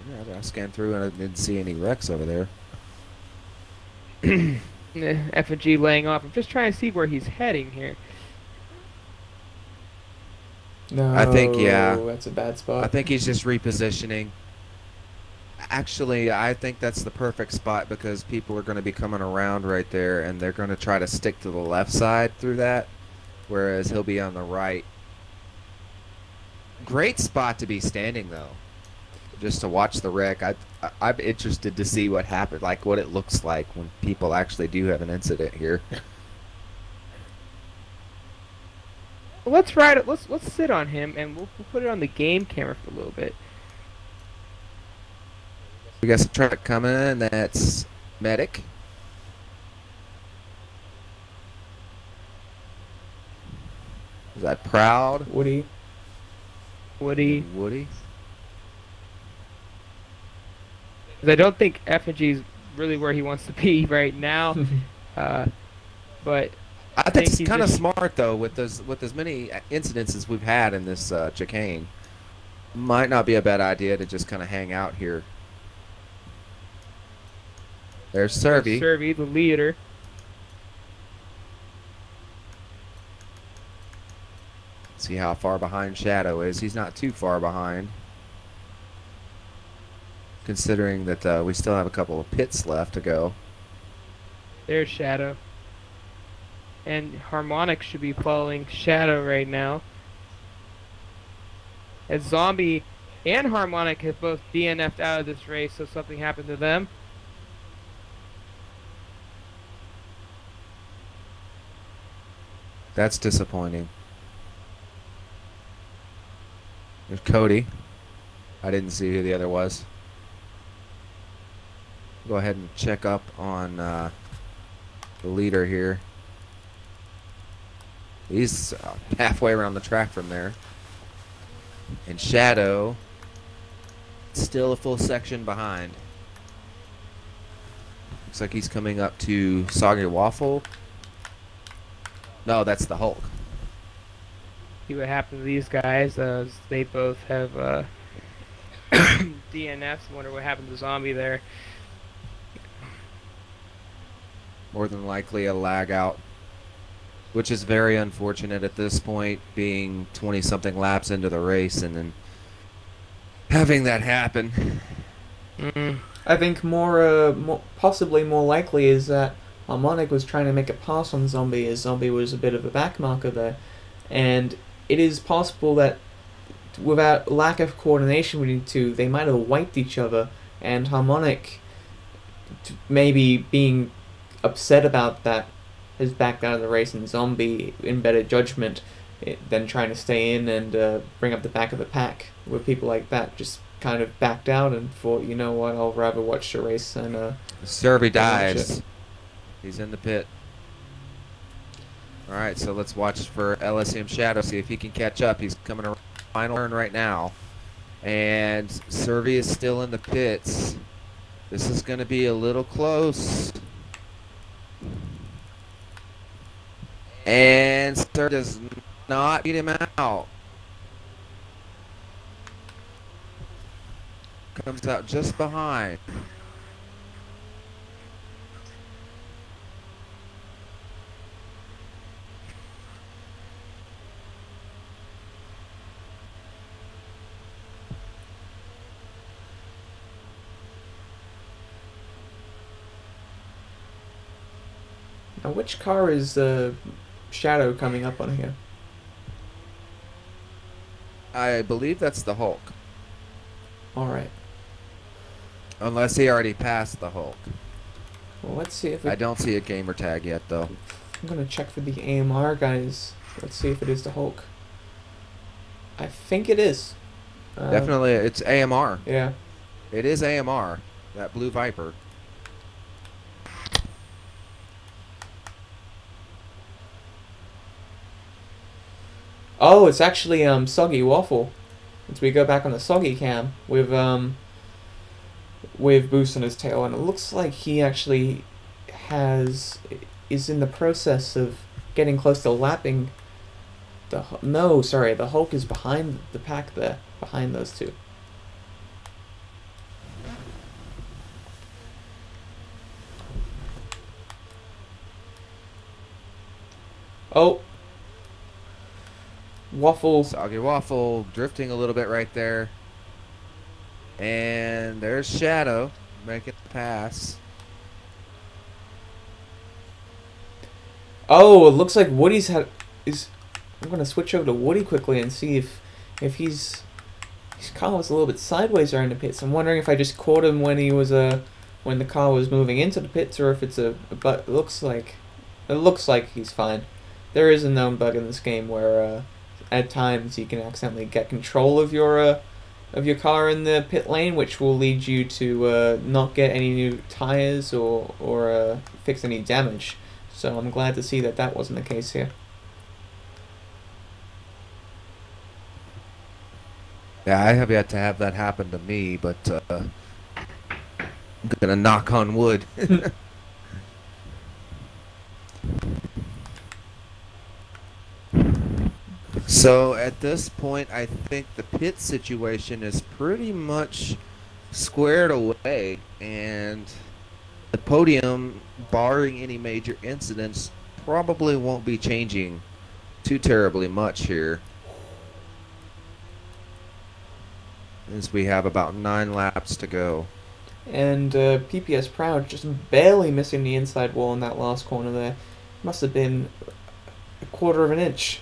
Yeah, I scanned through and I didn't see any wrecks over there. F&G laying off. I'm just trying to see where he's heading here. No, I think, yeah. That's a bad spot. I think he's just repositioning. Actually, I think that's the perfect spot because people are going to be coming around right there, and they're going to try to stick to the left side through that, whereas he'll be on the right. Great spot to be standing, though, just to watch the wreck. I'm interested to see what happened, like what it looks like when people actually do have an incident here. Let's ride it. Let's sit on him, and we'll put it on the game camera for a little bit. We got some truck coming. That's Medic. Is that Proud? Woody. Woody. 'Cause I don't think F&G is really where he wants to be right now. But I think it's he's kind of just- smart though, with as many incidences we've had in this chicane. Might not be a bad idea to just kind of hang out here. There's Serby. Serby, the leader. See how far behind Shadow is. He's not too far behind, considering that we still have a couple of pits left to go. There's Shadow. And Harmonic should be following Shadow right now, as Zombie and Harmonic have both DNF'd out of this race, so something happened to them. That's disappointing. There's Cody. I didn't see who the other was. Go ahead and check up on the leader here. He's halfway around the track from there. And Shadow, still a full section behind. Looks like he's coming up to Soggy Waffle. No, that's the Hulk. See what happened to these guys, as they both have DNFs. Wonder what happened to Zombie there. More than likely a lag out, which is very unfortunate at this point, being 20-something laps into the race and then having that happen. I think possibly more likely is that Harmonic was trying to make a pass on Zombie, as Zombie was a bit of a backmarker there, and it is possible that without lack of coordination between the two, they might have wiped each other, and Harmonic, maybe being upset about that, has backed out of the race, and Zombie, in better judgment, then trying to stay in and bring up the back of the pack with people like that, just kind of backed out and thought, you know what, I'll rather watch the race and Serby watch dives. it. He's in the pit. All right, so let's watch for LSEM Shadow, see if he can catch up. He's coming around final turn right now. And Servi is still in the pits. This is going to be a little close. And Servi does not beat him out. Comes out just behind. Now, which car is Shadow coming up on here? I believe that's the Hulk. Alright. Unless he already passed the Hulk. Well, let's see if I don't see a gamer tag yet, though. I'm gonna check for the AMR guys. Let's see if it is the Hulk. I think it is. Definitely, it's AMR. Yeah. It is AMR, that blue Viper. Oh, it's actually Soggy Waffle. As we go back on the Soggy cam with Boost on his tail, and it looks like he actually is in the process of getting close to lapping the Hulk is behind the pack there, behind those two. Oh, Waffle. Soggy Waffle drifting a little bit right there. And there's Shadow making the pass. Oh, it looks like Woody's I'm gonna switch over to Woody quickly and see if his car was a little bit sideways around the pits. I'm wondering if I just caught him when he was when the car was moving into the pits, or if it's but it looks like he's fine. There is a known bug in this game where at times you can accidentally get control of your car in the pit lane, which will lead you to not get any new tires or fix any damage. So I'm glad to see that wasn't the case here. Yeah, I have yet to have that happen to me, but I'm gonna knock on wood. So at this point, I think the pit situation is pretty much squared away, and the podium, barring any major incidents, probably won't be changing too terribly much here, as we have about 9 laps to go. And PPS Proud just barely missing the inside wall in that last corner there. Must have been a quarter of an inch.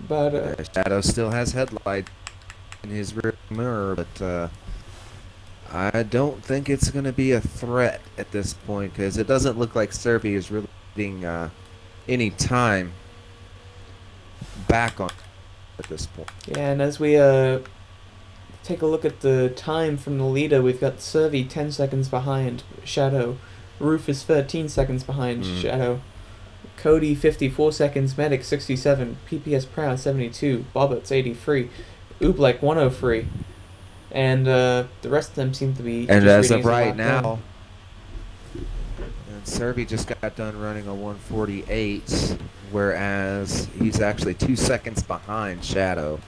But Shadow still has headlight in his rear mirror, but I don't think it's going to be a threat at this point, because it doesn't look like Serbi is really getting any time back on at this point. yeah, and as we take a look at the time from the leader, we've got Servi 10 seconds behind Shadow, Rufus 13 seconds behind Shadow, Cody 54 seconds, Medic 67, PPS Proud 72, Bobbitt's 83, Oobleck 103, and the rest of them seem to be. And just as of reading right lap now, down. and Serbi just got done running a 148, whereas he's actually 2 seconds behind Shadow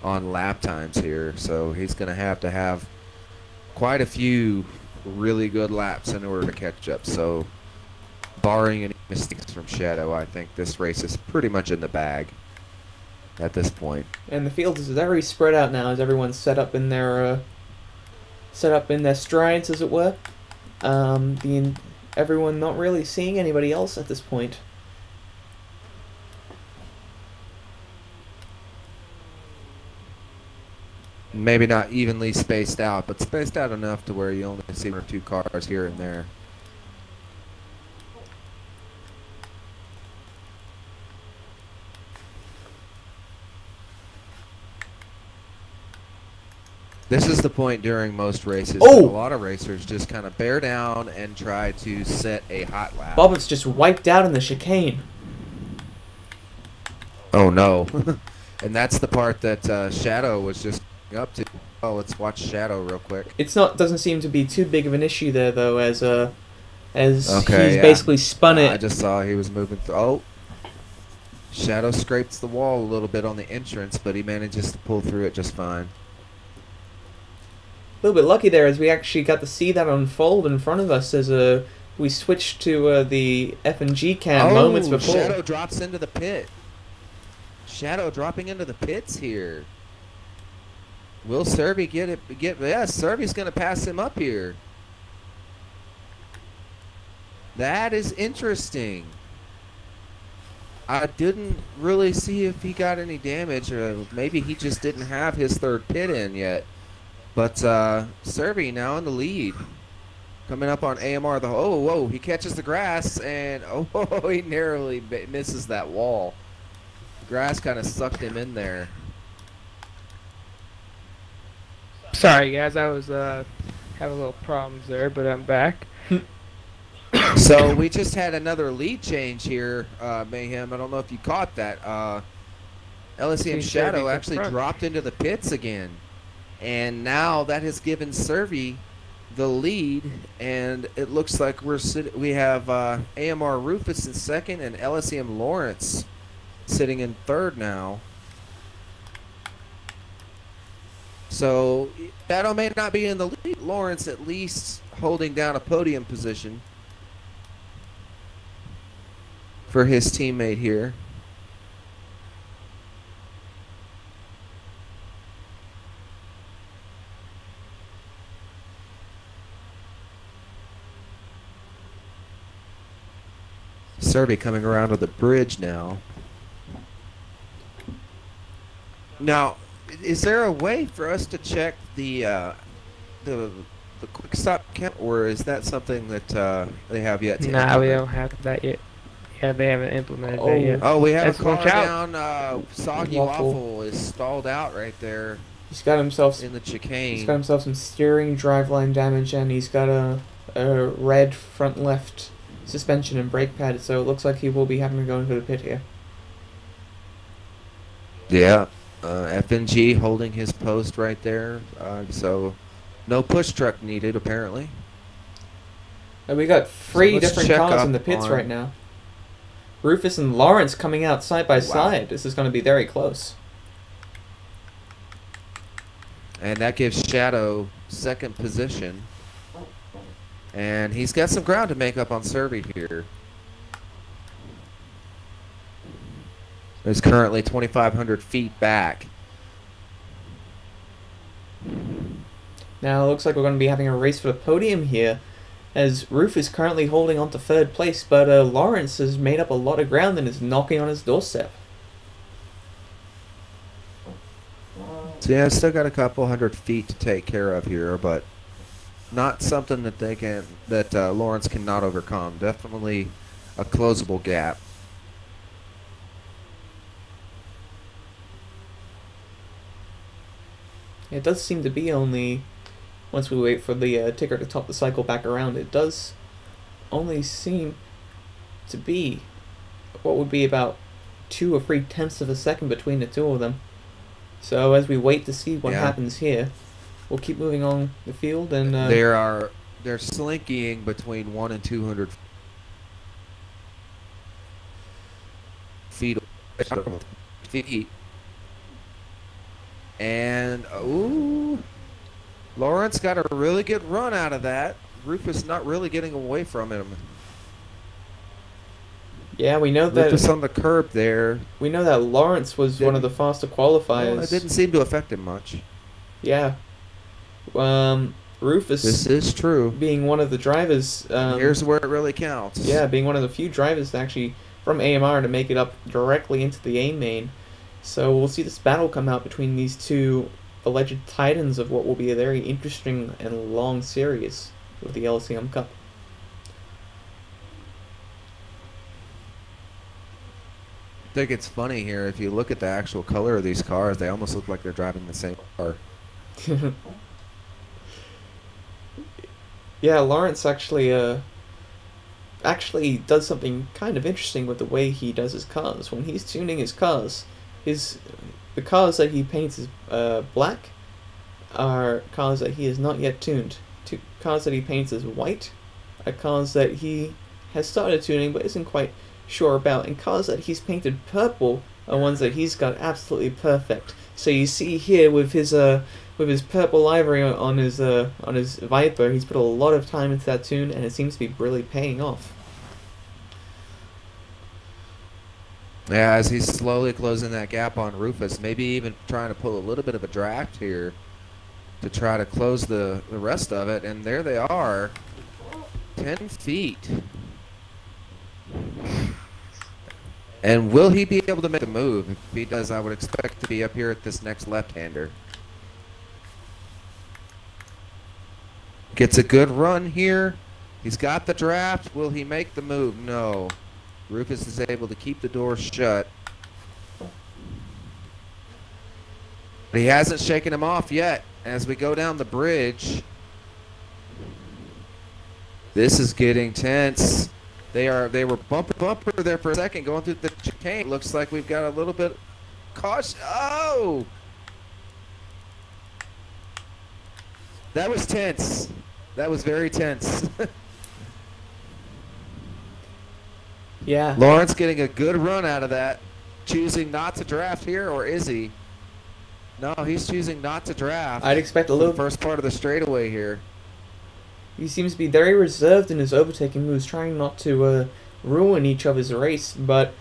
on lap times here, so he's going to have quite a few really good laps in order to catch up. So barring any mistakes from Shadow, I think this race is pretty much in the bag at this point. And the field is very spread out now, as everyone's set up in their strides, as it were. Everyone not really seeing anybody else at this point. Maybe not evenly spaced out, but spaced out enough to where you only see 1 or 2 cars here and there. This is the point during most races. Oh! A lot of racers just kind of bear down and try to set a hot lap. Bobbitt's just wiped out in the chicane. Oh no. And that's the part that Shadow was just up to. Oh, let's watch Shadow real quick. It's not doesn't seem to be too big of an issue there though, as Okay, he's yeah. basically spun it. I just saw he was moving through. Oh. Shadow scrapes the wall a little bit on the entrance, but he manages to pull through it just fine. A little bit lucky there, as we actually got to see that unfold in front of us as we switched to the F and G cam moments before. Shadow drops into the pit. Shadow dropping into the pits here. Will Serby get it? Yeah, Serby's going to pass him up here. That is interesting. I didn't really see if he got any damage, or maybe he just didn't have his third pit in yet. But Serby now in the lead. Coming up on AMR. Oh, whoa, he catches the grass, and oh, he narrowly misses that wall. The grass kind of sucked him in there. Sorry, guys, I was having a little problems there, but I'm back. So we just had another lead change here, Mayhem. I don't know if you caught that. LSEM Shadow actually dropped into the pits again. And now that has given Serby the lead, and it looks like we have AMR Rufus in second and LSEM Lawrence sitting in third now. So Shadow may not be in the lead. Lawrence at least holding down a podium position for his teammate here. Serby coming around to the bridge now. Now, is there a way for us to check the quick stop count, or is that something that they have yet to Nah, we don't have that yet. Yeah, they haven't implemented that yet. Oh, we have Let's a car watch out. down. Soggy Waffle is stalled out right there He's got himself in the chicane. He's got himself some steering driveline damage, and he's got a red front left suspension and brake pad, so it looks like he will be having to go into the pit here. Yeah, FNG holding his post right there, so no push truck needed apparently. And we got three let's different check cars up in the pits on- right now. Rufus and Lawrence coming out side by side. This is going to be very close. And that gives Shadow second position. And he's got some ground to make up on Serby here. He's currently 2,500 feet back. Now it looks like we're going to be having a race for the podium here, as Rufus is currently holding on to third place, but Lawrence has made up a lot of ground and is knocking on his doorstep. So yeah, still got a couple hundred feet to take care of here, but not something that Lawrence cannot overcome. Definitely a closable gap. It does seem to be only, once we wait for the ticker to top the cycle back around, it does only seem to be what would be about 2 or 3 tenths of a second between the two of them. So as we wait to see what happens here, we'll keep moving on the field, and they're slinkying between 1 and 200 feet. And ooh, Lawrence got a really good run out of that. Rufus not really getting away from him. yeah, we know that Rufus on the curb there. we know that Lawrence was one of the faster qualifiers. Well, it didn't seem to affect him much. Yeah. Rufus, This is true. being one of the drivers, Here's where it really counts. yeah, being one of the few drivers actually from AMR to make it up directly into the A main. So we'll see this battle come out between these two alleged titans of what will be a very interesting and long series of the LSEM Cup. I think it's funny here. If you look at the actual color of these cars, they almost look like they're driving the same car. Yeah, Lawrence actually does something kind of interesting with the way he does his cars. When he's tuning his cars, the cars that he paints as black are cars that he has not yet tuned. Cars that he paints as white are cars that he has started tuning but isn't quite sure about, and cars that he's painted purple are ones that he's got absolutely perfect. So you see here with his purple livery on his Viper, he's put a lot of time into that tune, and it seems to be really paying off. Yeah, as he's slowly closing that gap on Rufus, maybe even trying to pull a little bit of a draft here to try to close the rest of it, and there they are, 10 feet. And will he be able to make the move? If he does, I would expect to be up here at this next left-hander. Gets a good run here. He's got the draft. Will he make the move? No. Rufus is able to keep the door shut. But he hasn't shaken him off yet. As we go down the bridge, this is getting tense. They were bumper there for a second going through the chicane. Looks like we've got a little bit caution. Oh! That was tense. That was very tense. Yeah. Lawrence getting a good run out of that. Choosing not to draft here, or is he? No, he's choosing not to draft. I'd expect a little. The first part of the straightaway here. He seems to be very reserved in his overtaking moves, trying not to ruin each other's race. But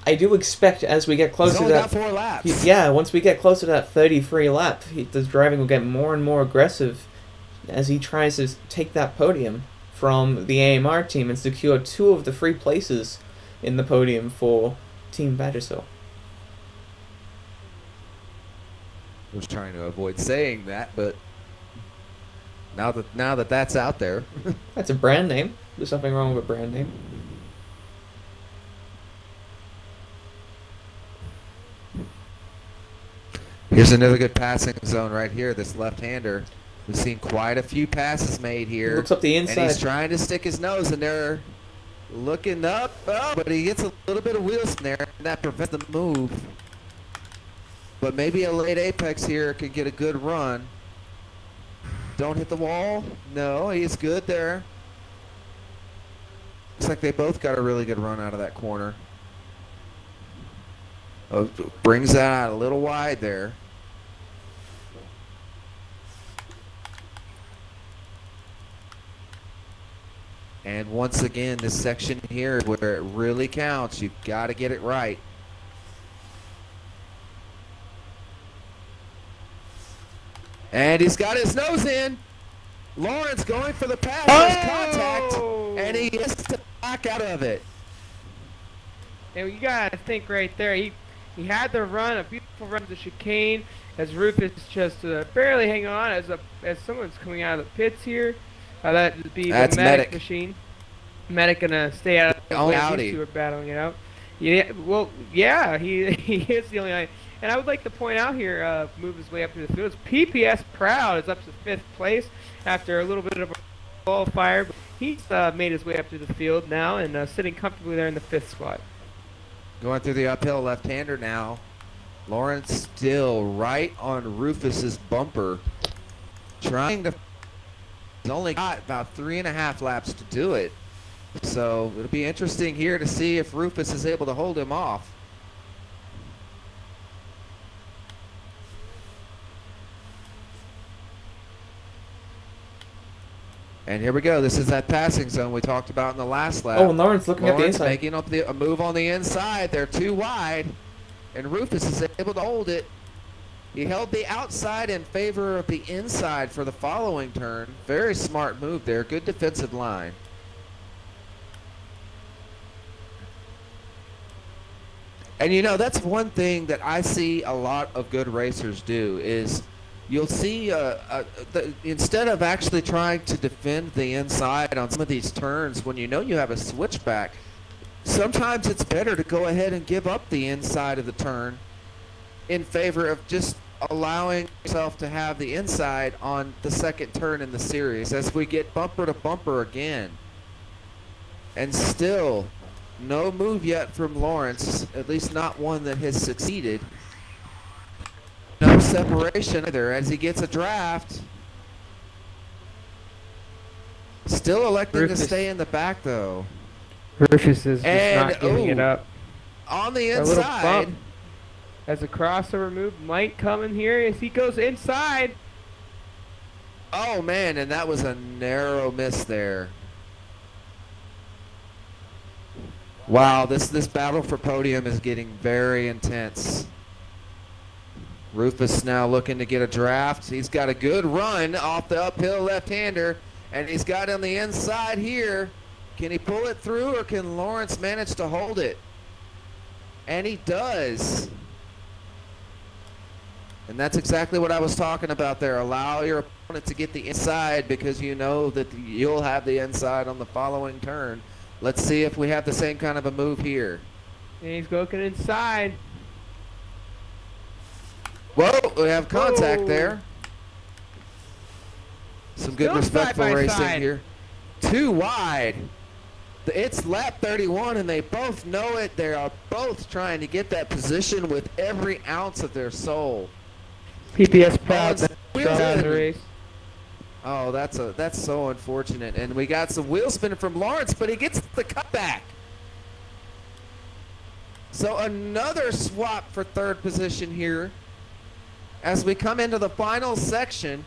I do expect as we get closer to that, 4 laps. yeah, once we get closer to that 33 lap, the driving will get more and more aggressive as he tries to take that podium from the AMR team and secure 2 of the 3 places in the podium for Team Vagisil. I was trying to avoid saying that, but now that that's out there. That's a brand name. There's nothing wrong with a brand name. Here's another good passing zone right here, this left-hander. We've seen quite a few passes made here. He looks up the inside. And he's trying to stick his nose in there, looking up. Oh, but he gets a little bit of wheel snare, and that prevents the move. But maybe a late apex here could get a good run. Don't hit the wall. No, he's good there. Looks like they both got a really good run out of that corner. Oh, brings that out a little wide there. And once again, this section here is where it really counts. You've got to get it right. And he's got his nose in. Lawrence going for the pass. There's contact, and he gets to back out of it. And you gotta think right there. He had the run, a beautiful run to the chicane, as Rufus just barely hang on as someone's coming out of the pits here. That would be That's the medic machine. Medic gonna stay out of the way. These two are battling it out. Yeah, well, yeah, he is the only guy. And I would like to point out here, move his way up to the field. PPS Proud is up to 5th place after a little bit of a qualifier. But he's made his way up to the field now and sitting comfortably there in the 5th spot. Going through the uphill left-hander now. Lawrence still right on Rufus's bumper. Trying to... He's only got about 3.5 laps to do it. So it'll be interesting here to see if Rufus is able to hold him off. And here we go. This is that passing zone we talked about in the last lap. Oh, and Lawrence looking at the inside. Making up a move on the inside. They're too wide. And Rufus is able to hold it. He held the outside in favor of the inside for the following turn. Very smart move there. Good defensive line. And you know, that's one thing that I see a lot of good racers do is you'll see instead of actually trying to defend the inside on some of these turns when you know you have a switchback, sometimes it's better to go ahead and give up the inside of the turn in favor of just allowing himself to have the inside on the second turn in the series as we get bumper to bumper again. And still, no move yet from Lawrence, at least not one that has succeeded. No separation either as he gets a draft. Still electing to stay in the back though. Rufus is just not giving it up. On the A little inside. bump as a crossover move might come in here as he goes inside. Oh man, and that was a narrow miss there. Wow, this battle for podium is getting very intense. Rufus now looking to get a draft. He's got a good run off the uphill left-hander, and he's got on the inside here. Can he pull it through, or can Lawrence manage to hold it? And he does. And that's exactly what I was talking about there. Allow your opponent to get the inside because you know that you'll have the inside on the following turn. Let's see if we have the same kind of a move here. And he's looking inside. Whoa, we have contact there. Some good Still respectful side by racing side. here. Too wide. It's lap 31 and they both know it. They are both trying to get that position with every ounce of their soul. PPS proud Oh, that shut out of the race. Oh, that's so unfortunate. And we got some wheel spinning from Lawrence, but he gets the cutback. So another swap for third position here as we come into the final section.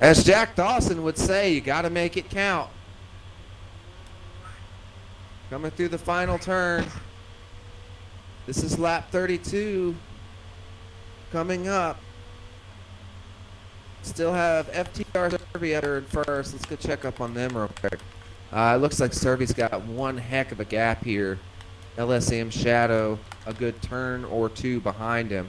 As Jack Dawson would say, you got to make it count. Coming through the final turn. This is lap 32 coming up. Still have FTR Servi up in first. Let's go check up on them real quick. It looks like Servi's got one heck of a gap here. LSEM Shadow a good turn or two behind him.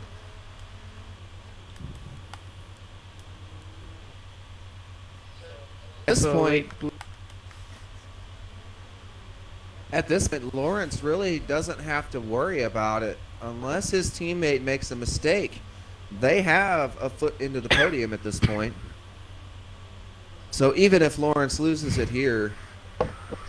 At this point, Lawrence really doesn't have to worry about it unless his teammate makes a mistake. They have a foot into the podium at this point. So even if Lawrence loses it here,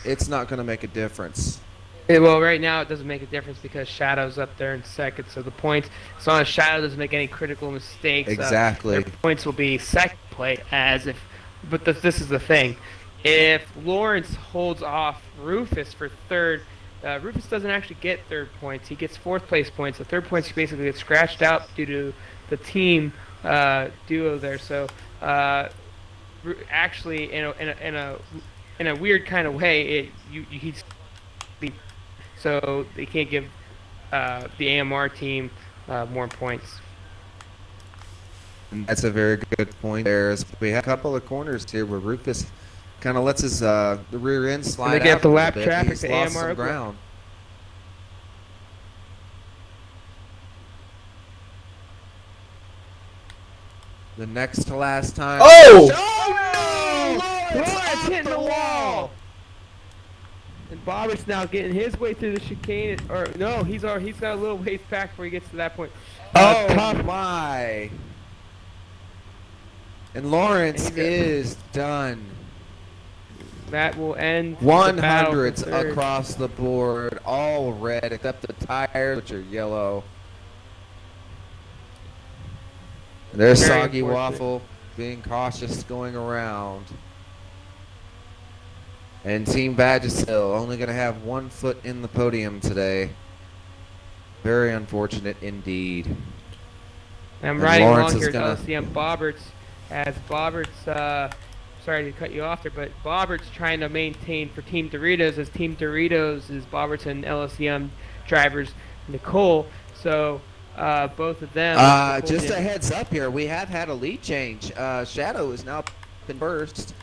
it's not going to make a difference. Yeah, well, right now it doesn't make a difference because Shadow's up there in second, so the points, as long as Shadow doesn't make any critical mistakes, Exactly. their points will be second place. But this is the thing: if Lawrence holds off Rufus for third, Rufus doesn't actually get third points; he gets fourth place points. The third points basically get scratched out due to the team duo there. So actually, in a weird kind of way, he's so they can't give the AMR team more points. And that's a very good point there. As we have a couple of corners here where Rufus kind of lets his the rear end slide they get out the a lap little bit. traffic He's to lost AMR some ground. The next to last time. Oh! Oh no! Lawrence hitting the wall. And Bobbert's now getting his way through the chicane. Or no, he's got a little ways back before he gets to that point. Oh Tough. my! And Lawrence is done. That will end the battle for 100s third. across the board, all red except the tires, which are yellow. There's Very Soggy unfortunate. Waffle being cautious going around. And Team Vagisil only going to have 1 foot in the podium today. Very unfortunate indeed. And I'm And riding Lawrence along is here gonna- at LSEM Bobberts, as Bobberts, sorry to cut you off there, but Bobberts trying to maintain for Team Doritos, as Team Doritos is Bobberts and LSEM drivers Nicole. So both of them. Just a heads up here, we have had a lead change. Shadow is now in first,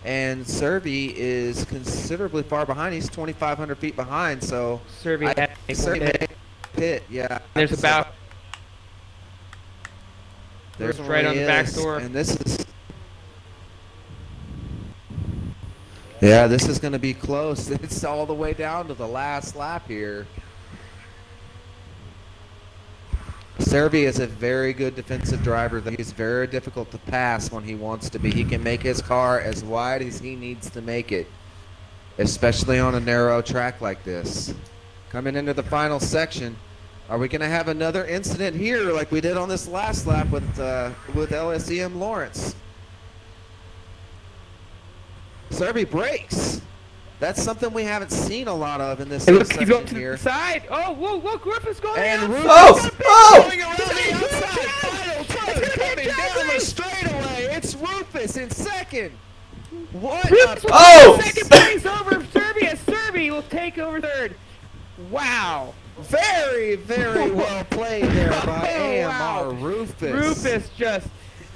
and Servi is considerably far behind. He's 2,500 feet behind, so Servi had a Servi pit. pit, yeah. There's So about there's right on the back is, door. and this is. Yeah, this is going to be close. It's all the way down to the last lap here. Serby is a very good defensive driver. He's very difficult to pass when he wants to be. He can make his car as wide as he needs to make it, especially on a narrow track like this. Coming into the final section, are we going to have another incident here like we did on this last lap with LSEM Lawrence? Serby brakes. That's something we haven't seen a lot of in this He's section going to here. the side. Oh, whoa, Griffith's going And outside. Rufus going around the outside. Final turn coming down the straightaway. It's Rufus in second. What? Rufus will Oh! take second place over Serby, as Serby will take over third. Wow. Very, very well played there by AMR Wow. Rufus.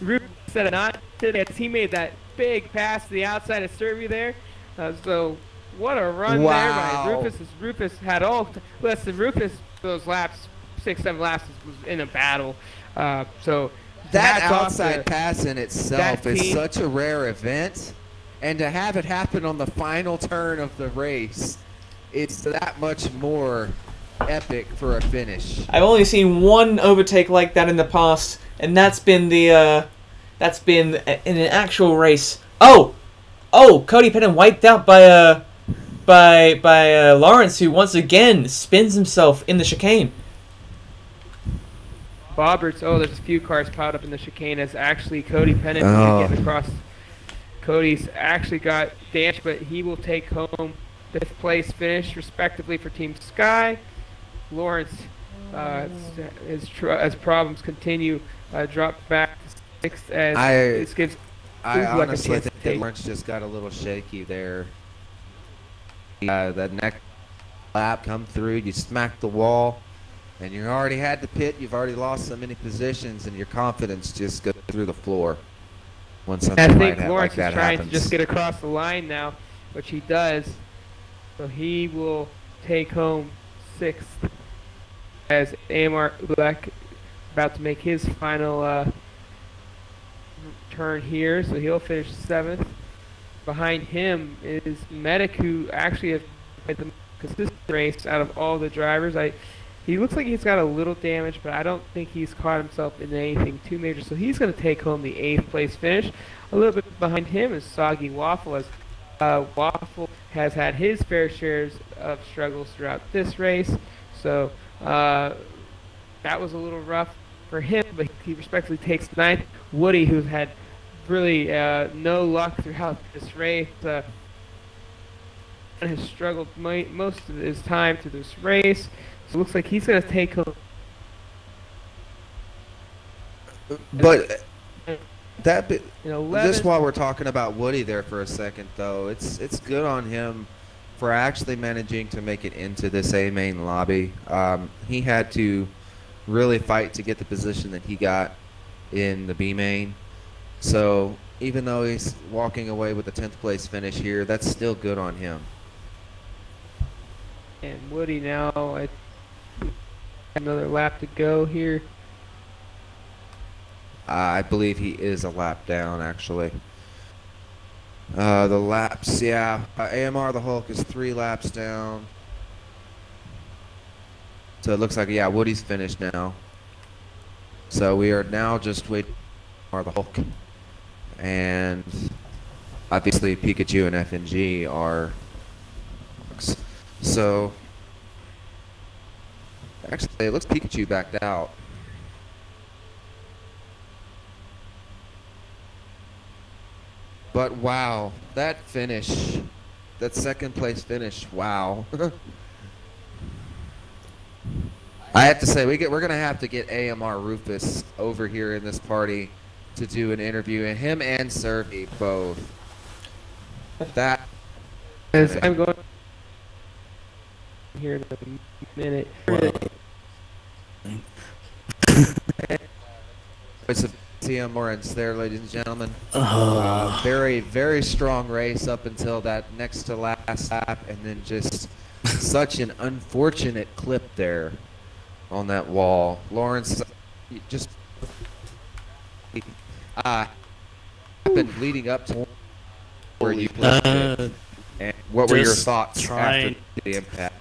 Rufus said not today. He made that big pass to the outside of Serby there. So what a run there by Rufus. Rufus had all. Listen, Rufus those laps, 6-7 laps was in a battle. So that hats off outside pass in itself is team. such a rare event, and to have it happen on the final turn of the race, it's that much more epic for a finish. I've only seen one overtake like that in the past, and that's been in an actual race. Oh, Cody Pennon wiped out by Lawrence, who once again spins himself in the chicane. Bobberts. Oh, there's a few cars piled up in the chicane as actually Cody Pennon getting across. Cody's actually got damage, but he will take home 5th place finish respectively for Team Sky. Lawrence, as problems continue, dropped back to 6th as this gives. I like honestly think that Lawrence just got a little shaky there. That next lap come through, you smack the wall, and you already had the pit. You've already lost so many positions, and your confidence just goes through the floor. When something I think like Lawrence that is trying happens. to just get across the line now, which he does. So he will take home 6th as AMR Black about to make his final turn here. So he'll finish 7th. Behind him is Medic, who actually has played the most consistent race out of all the drivers. He looks like he's got a little damage, but I don't think he's caught himself in anything too major. So he's going to take home the 8th place finish. A little bit behind him is Soggy Waffle, as Waffle has had his fair shares of struggles throughout this race. So that was a little rough for him, but he respectfully takes 9th. Woody, who's had really no luck throughout this race, has struggled most of his time through this race. So it looks like he's going to take home. But that bit, In just while we're talking about Woody there for a second, though, it's good on him for actually managing to make it into this A main lobby. He had to really fight to get the position that he got in the B main. So even though he's walking away with the 10th place finish here, that's still good on him. And Woody now, another lap to go here. I believe he is a lap down, actually. The laps, yeah. AMR the Hulk is 3 laps down. So it looks like, yeah, Woody's finished now. So we are now just waiting for the Hulk. And obviously Pikachu and FNG are. So actually, it looks Pikachu backed out. But wow, that finish, that 2nd place finish, wow. I have to say, we're gonna have to get AMR Rufus over here in this party to do an interview, and him and Serby both. That. As I'm going here in a minute. It's a TM Lawrence there, ladies and gentlemen. Very, very strong race up until that next to last lap, and then just such an unfortunate clip there on that wall. Lawrence just happened leading up to where you played it. And what were your thoughts after the impact?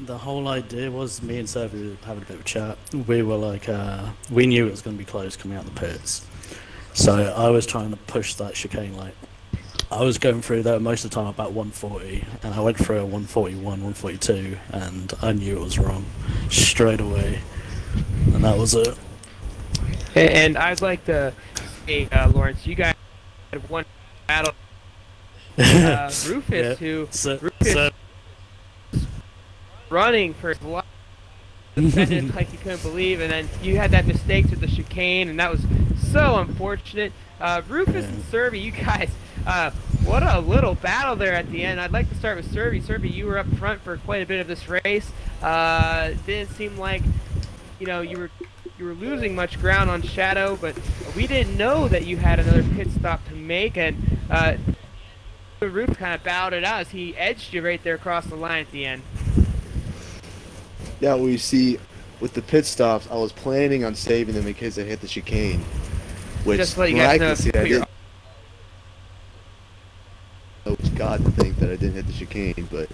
the whole idea was me and Sophie were having a bit of a chat. We were like, we knew it was going to be close coming out the pits. So I was trying to push that chicane like, I was going through there most of the time about 140, and I went through a 141, 142, and I knew it was wrong straight away, and that was it. And I'd like to say, Lawrence, you guys had one battle. Rufus, Yeah. Rufus running for his life, defended like you couldn't believe, and then you had that mistake to the chicane, and that was so unfortunate. Rufus and Serby, you guys, what a little battle there at the end. I'd like to start with Serby. Serby, you were up front for quite a bit of this race. It didn't seem like, you know, you were losing much ground on Shadow, but we didn't know that you had another pit stop to make, and Rufus kind of bowed it out as he edged you right there across the line at the end. Yeah, well, you see, with the pit stops, I was planning on saving them in case I hit the chicane. Which, Just let you guys know. miraculously, I didn't. It was God to think that I didn't hit the chicane, but...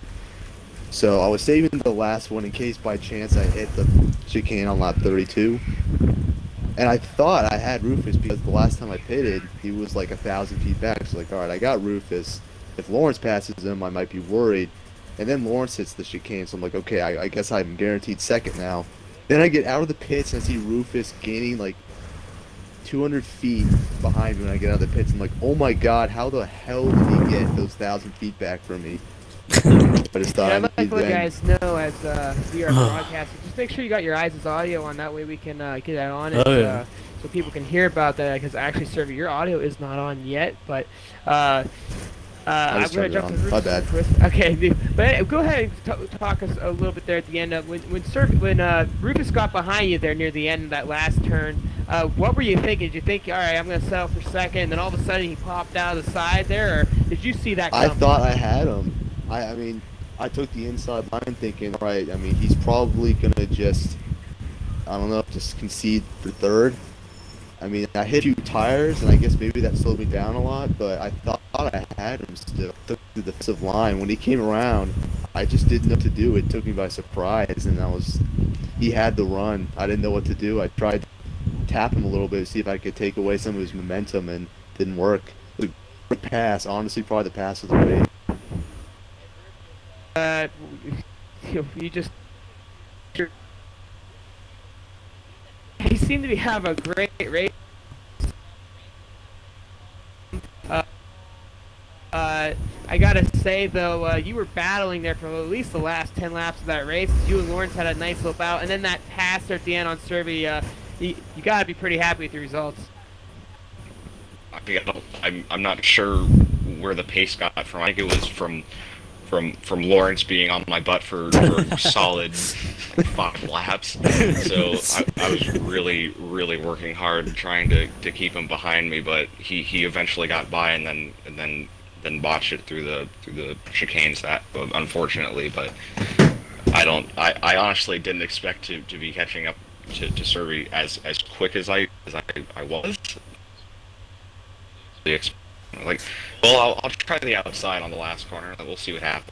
So, I was saving the last one in case by chance I hit the chicane on lap 32. And I thought I had Rufus because the last time I pitted, he was like 1,000 feet back. So, like, alright, I got Rufus. If Lawrence passes him, I might be worried. And then Lawrence hits the chicane, so I'm like, okay, I guess I'm guaranteed second now. Then I get out of the pits and I see Rufus gaining like 200 feet behind me when I get out of the pits. I'm like, oh my god, how the hell did he get those 1,000 feet back from me? But it's I'd like to let you guys know as we are broadcasting, just make sure you got your eyes' audio on, that way we can get that on it, so people can hear about that, because actually, Serby, your audio is not on yet, but I'm going to jump to Rufus. My bad. Okay, but go ahead and talk us a little bit there at the end. When Rufus got behind you there near the end of that last turn, what were you thinking? Did you think, all right, I'm going to settle for second, and then all of a sudden he popped out of the side there, or did you see that coming? I thought I had him. I mean, I took the inside line thinking, all right, I mean, he's probably going to just, I don't know, just concede for third. I mean, I hit a few tires, and I guess maybe that slowed me down a lot, but I thought I had him still. Took the defensive line. When he came around, I just didn't know what to do. It took me by surprise, and he had the run. I didn't know what to do. I tried to tap him a little bit to see if I could take away some of his momentum, and it didn't work. It was a great pass. Honestly, probably the pass of the race. You just... He seemed to have a great race. I gotta say though, you were battling there for at least the last 10 laps of that race. You and Lawrence had a nice little bout, and then that pass there at the end on Serby, you gotta be pretty happy with the results. I'm not sure where the pace got from. I think it was from Lawrence being on my butt for solid 5 laps. So I was really working hard trying to keep him behind me, but he eventually got by and then botched it through the chicanes, that unfortunately. But I honestly didn't expect to be catching up to Serby as quick as I was. Like, well, I'll try the outside on the last corner. We'll see what happens.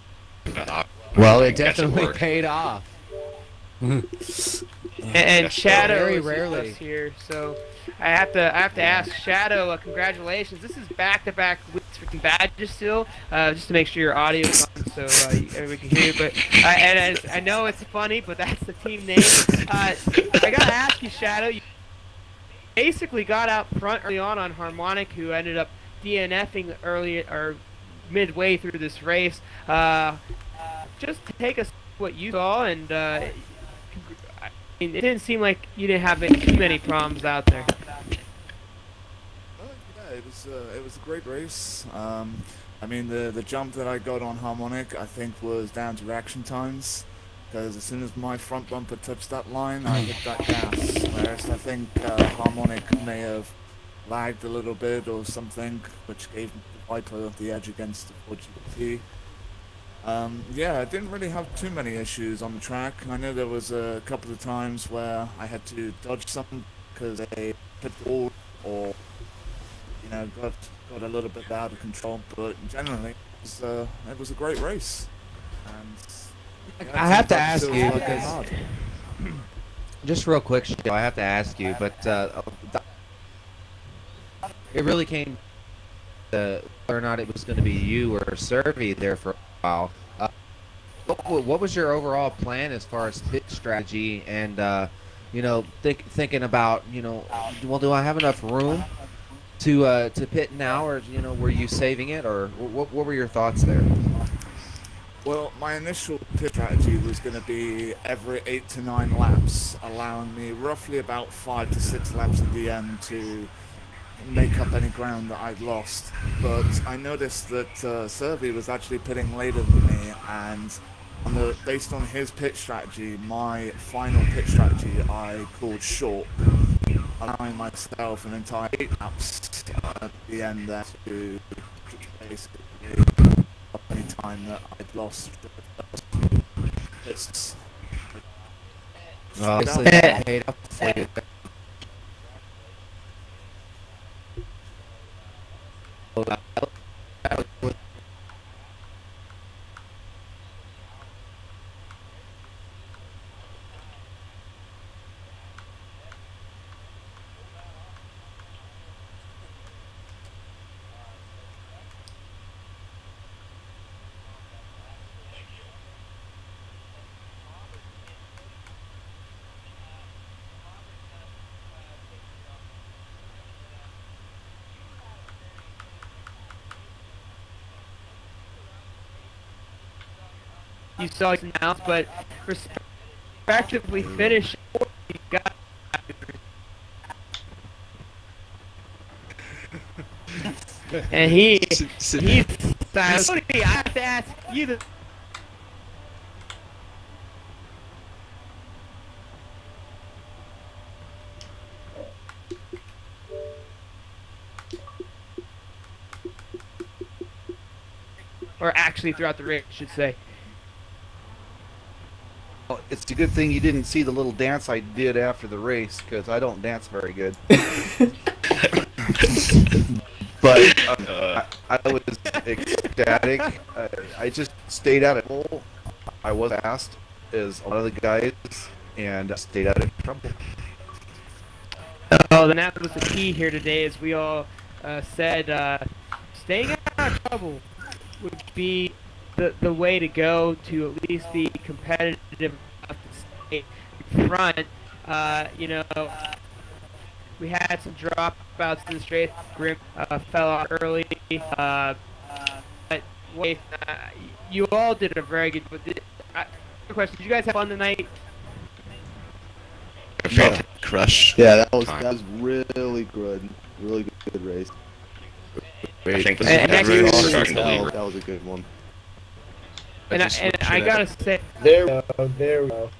Well, it definitely paid off. And Shadow very is rarely with us here, so I have to ask Shadow, congratulations. This is back-to-back weeks for badges still, just to make sure your audio is on, so everybody can hear you. But and I know it's funny, but that's the team name. I gotta ask you, Shadow. You basically got out front early on Harmonic, who ended up DNFing early or midway through this race. Just take us what you saw, and I mean, it didn't seem like you didn't have too many problems out there. Yeah, it was a great race. I mean, the jump that I got on Harmonic, I think, was down to reaction times, because as soon as my front bumper touched that line, I hit that gas. Whereas I think Harmonic may have lagged a little bit or something, which gave the Viper the edge against the Ford GT. Yeah, I didn't really have too many issues on the track. I know there was a couple of times where I had to dodge something because they pit wall or, you know, got a little bit out of control. But generally, it was a great race, and I have to ask Still you fucking because hard. just real quick, Shale, I have to ask you, but it really came to whether or not it was going to be you or Servi there for a while. What was your overall plan as far as pit strategy and you know, thinking about, you know, well, do I have enough room to pit now, or you know, were you saving it, or what were your thoughts there? Well, my initial pit strategy was going to be every 8 to 9 laps, allowing me roughly about 5 to 6 laps at the end to make up any ground that I'd lost. But I noticed that Servi was actually pitting later than me, and based on his pit strategy, my final pit strategy I called short, allowing myself an entire 8 laps at the end there to basically up any time that I'd lost. It's Obviously, that paid off for you. You saw his announce, but respectively finished. You got. And he's. I have to ask you the. Or actually throughout the race, I should say. Well, it's a good thing you didn't see the little dance I did after the race, because I don't dance very good. But I was ecstatic. I just stayed out of trouble. I was fast as a lot of the guys, and stayed out of trouble. Oh, then that was the key here today, as we all said. Staying out of trouble would be the way to go to at least be competitive enough to stay front. You know, we had some dropouts in the straight. Grim fell out early. But you all did a very good. Question: did you guys have fun tonight? Yeah. Crush. Yeah, that was really good. Really good race. I think this And is next everyone's year- starting to leave. That was a good one. And I gotta say, There we go. There we go.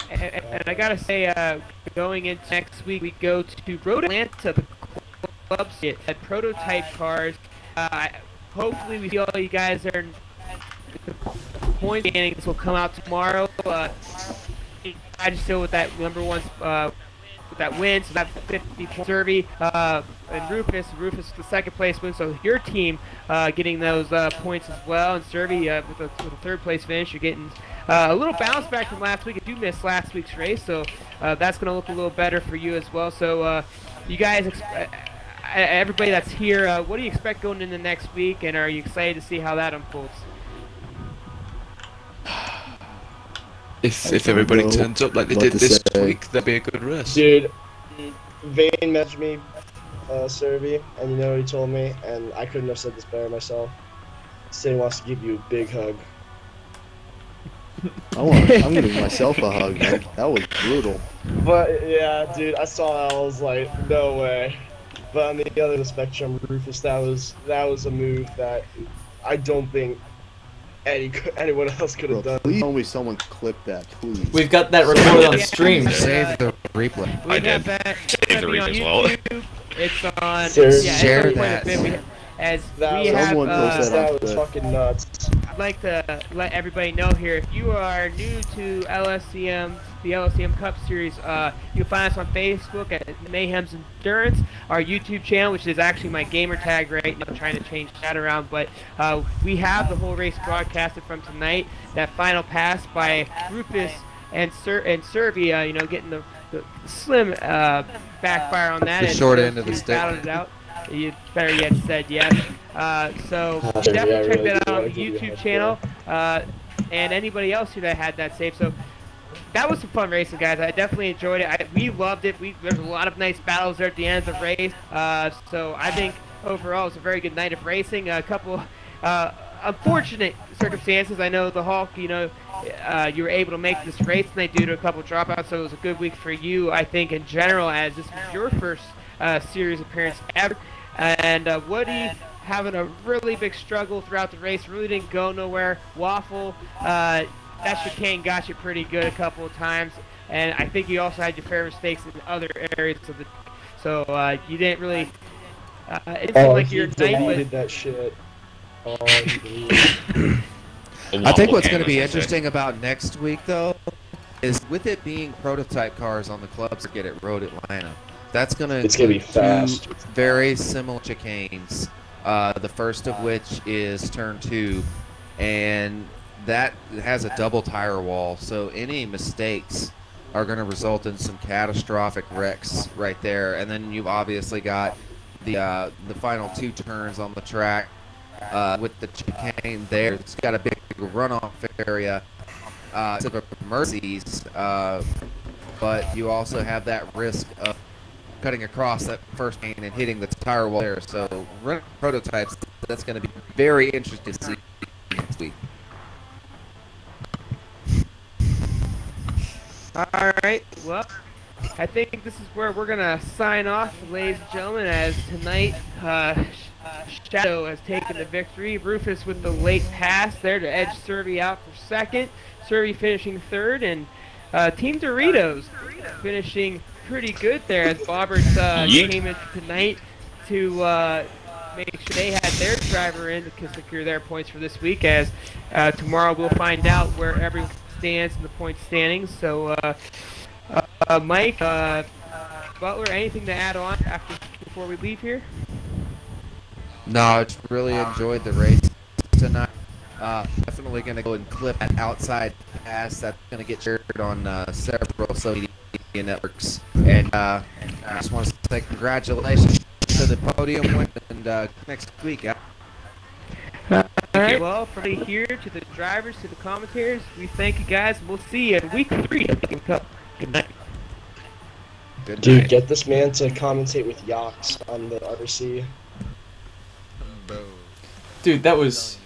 and I gotta say, going into next week, we go to Road Atlanta, the club sit at prototype cars. Hopefully, we see all you guys are. The point standings will come out tomorrow. I just still with that number one, with that win, so that 50-point Servi, and Rufus the second place win. So your team getting those points as well, and Servi with a third place finish. You're getting a little bounce back from last week. You do miss last week's race, so that's going to look a little better for you as well. So you guys, everybody that's here, what do you expect going into next week, and are you excited to see how that unfolds? If everybody know turns up like they what did to this say. week, that'd be a good race. Dude, Vane messaged me, Servi, and you know what he told me, and I couldn't have said this better myself. He said he wants to give you a big hug. I'm giving myself a hug, man. That was brutal. But yeah, dude, I saw that, I was like, no way. But on the other end of the spectrum, Rufus, that was a move that I don't think anyone else could have done. Please tell me someone clipped that, please. We've got that recorded on stream. Save the replay. We I have did. that. Save the replay as well. It's on. Serve. Yeah, Share it's on that. quite a bit. as That we have. Someone post that was fucking nuts. I'd like to let everybody know here, if you are new to LSEM, the LSEM Cup Series, you can find us on Facebook at Mayhem's Endurance, our YouTube channel, which is actually my gamer tag right now. I'm trying to change that around, but we have the whole race broadcasted from tonight. That final pass by Rufus and Serbia, you know, getting the slim backfire on that. The and short those end of the two stick. battled it out. You better yet said yes. So Yeah, definitely check really that do. out on I the give you a YouTube heads channel. And anybody else who that had that save. So that was some fun racing, guys. I definitely enjoyed it. We loved it. There's a lot of nice battles there at the end of the race. So I think overall it was a very good night of racing. A couple unfortunate circumstances. I know the Hulk, you know, you were able to make this race tonight due to a couple dropouts. So it was a good week for you, I think, in general, as this was your first series appearance ever. And Woody having a really big struggle throughout the race, really didn't go nowhere. Waffle, that chicane got you pretty good a couple of times, and I think you also had your fair mistakes in other areas of the. So you didn't really. It seemed like your night, deleted that shit. Oh, he deleted. I think what's going to be interesting about next week, though, is with it being prototype cars on the club circuit at Road Atlanta. That's going to be fast. Very similar chicanes. The first of which is turn 2, and that has a double tire wall. So any mistakes are going to result in some catastrophic wrecks right there. And then you've obviously got the final 2 turns on the track with the chicane there. It's got a big runoff area to the Mercedes, but you also have that risk of cutting across that first lane and hitting the tire wall there. So running prototypes, that's going to be very interesting to see next week. All right, well, I think this is where we're going to sign off, ladies and gentlemen, as tonight Shadow has taken the victory. Rufus with the late pass there to edge Survey out for second. Survey finishing third, and Team Doritos finishing pretty good there as Bobbert came in tonight to make sure they had their driver in to secure their points for this week, as tomorrow we'll find out where everyone stands in the point standings. So Mike, Butler, anything to add on before we leave here? No, I just really enjoyed the race tonight. Definitely going to go and clip that outside pass. That's going to get shared on several social media networks. And I just want to say congratulations to the podium win, and next week. All right, well, from here to the drivers, to the commentators, we thank you guys. We'll see you in week 3 of the Cup. Good night. Good Dude, night. get this man to commentate with Yachts on the RC. Dude, that was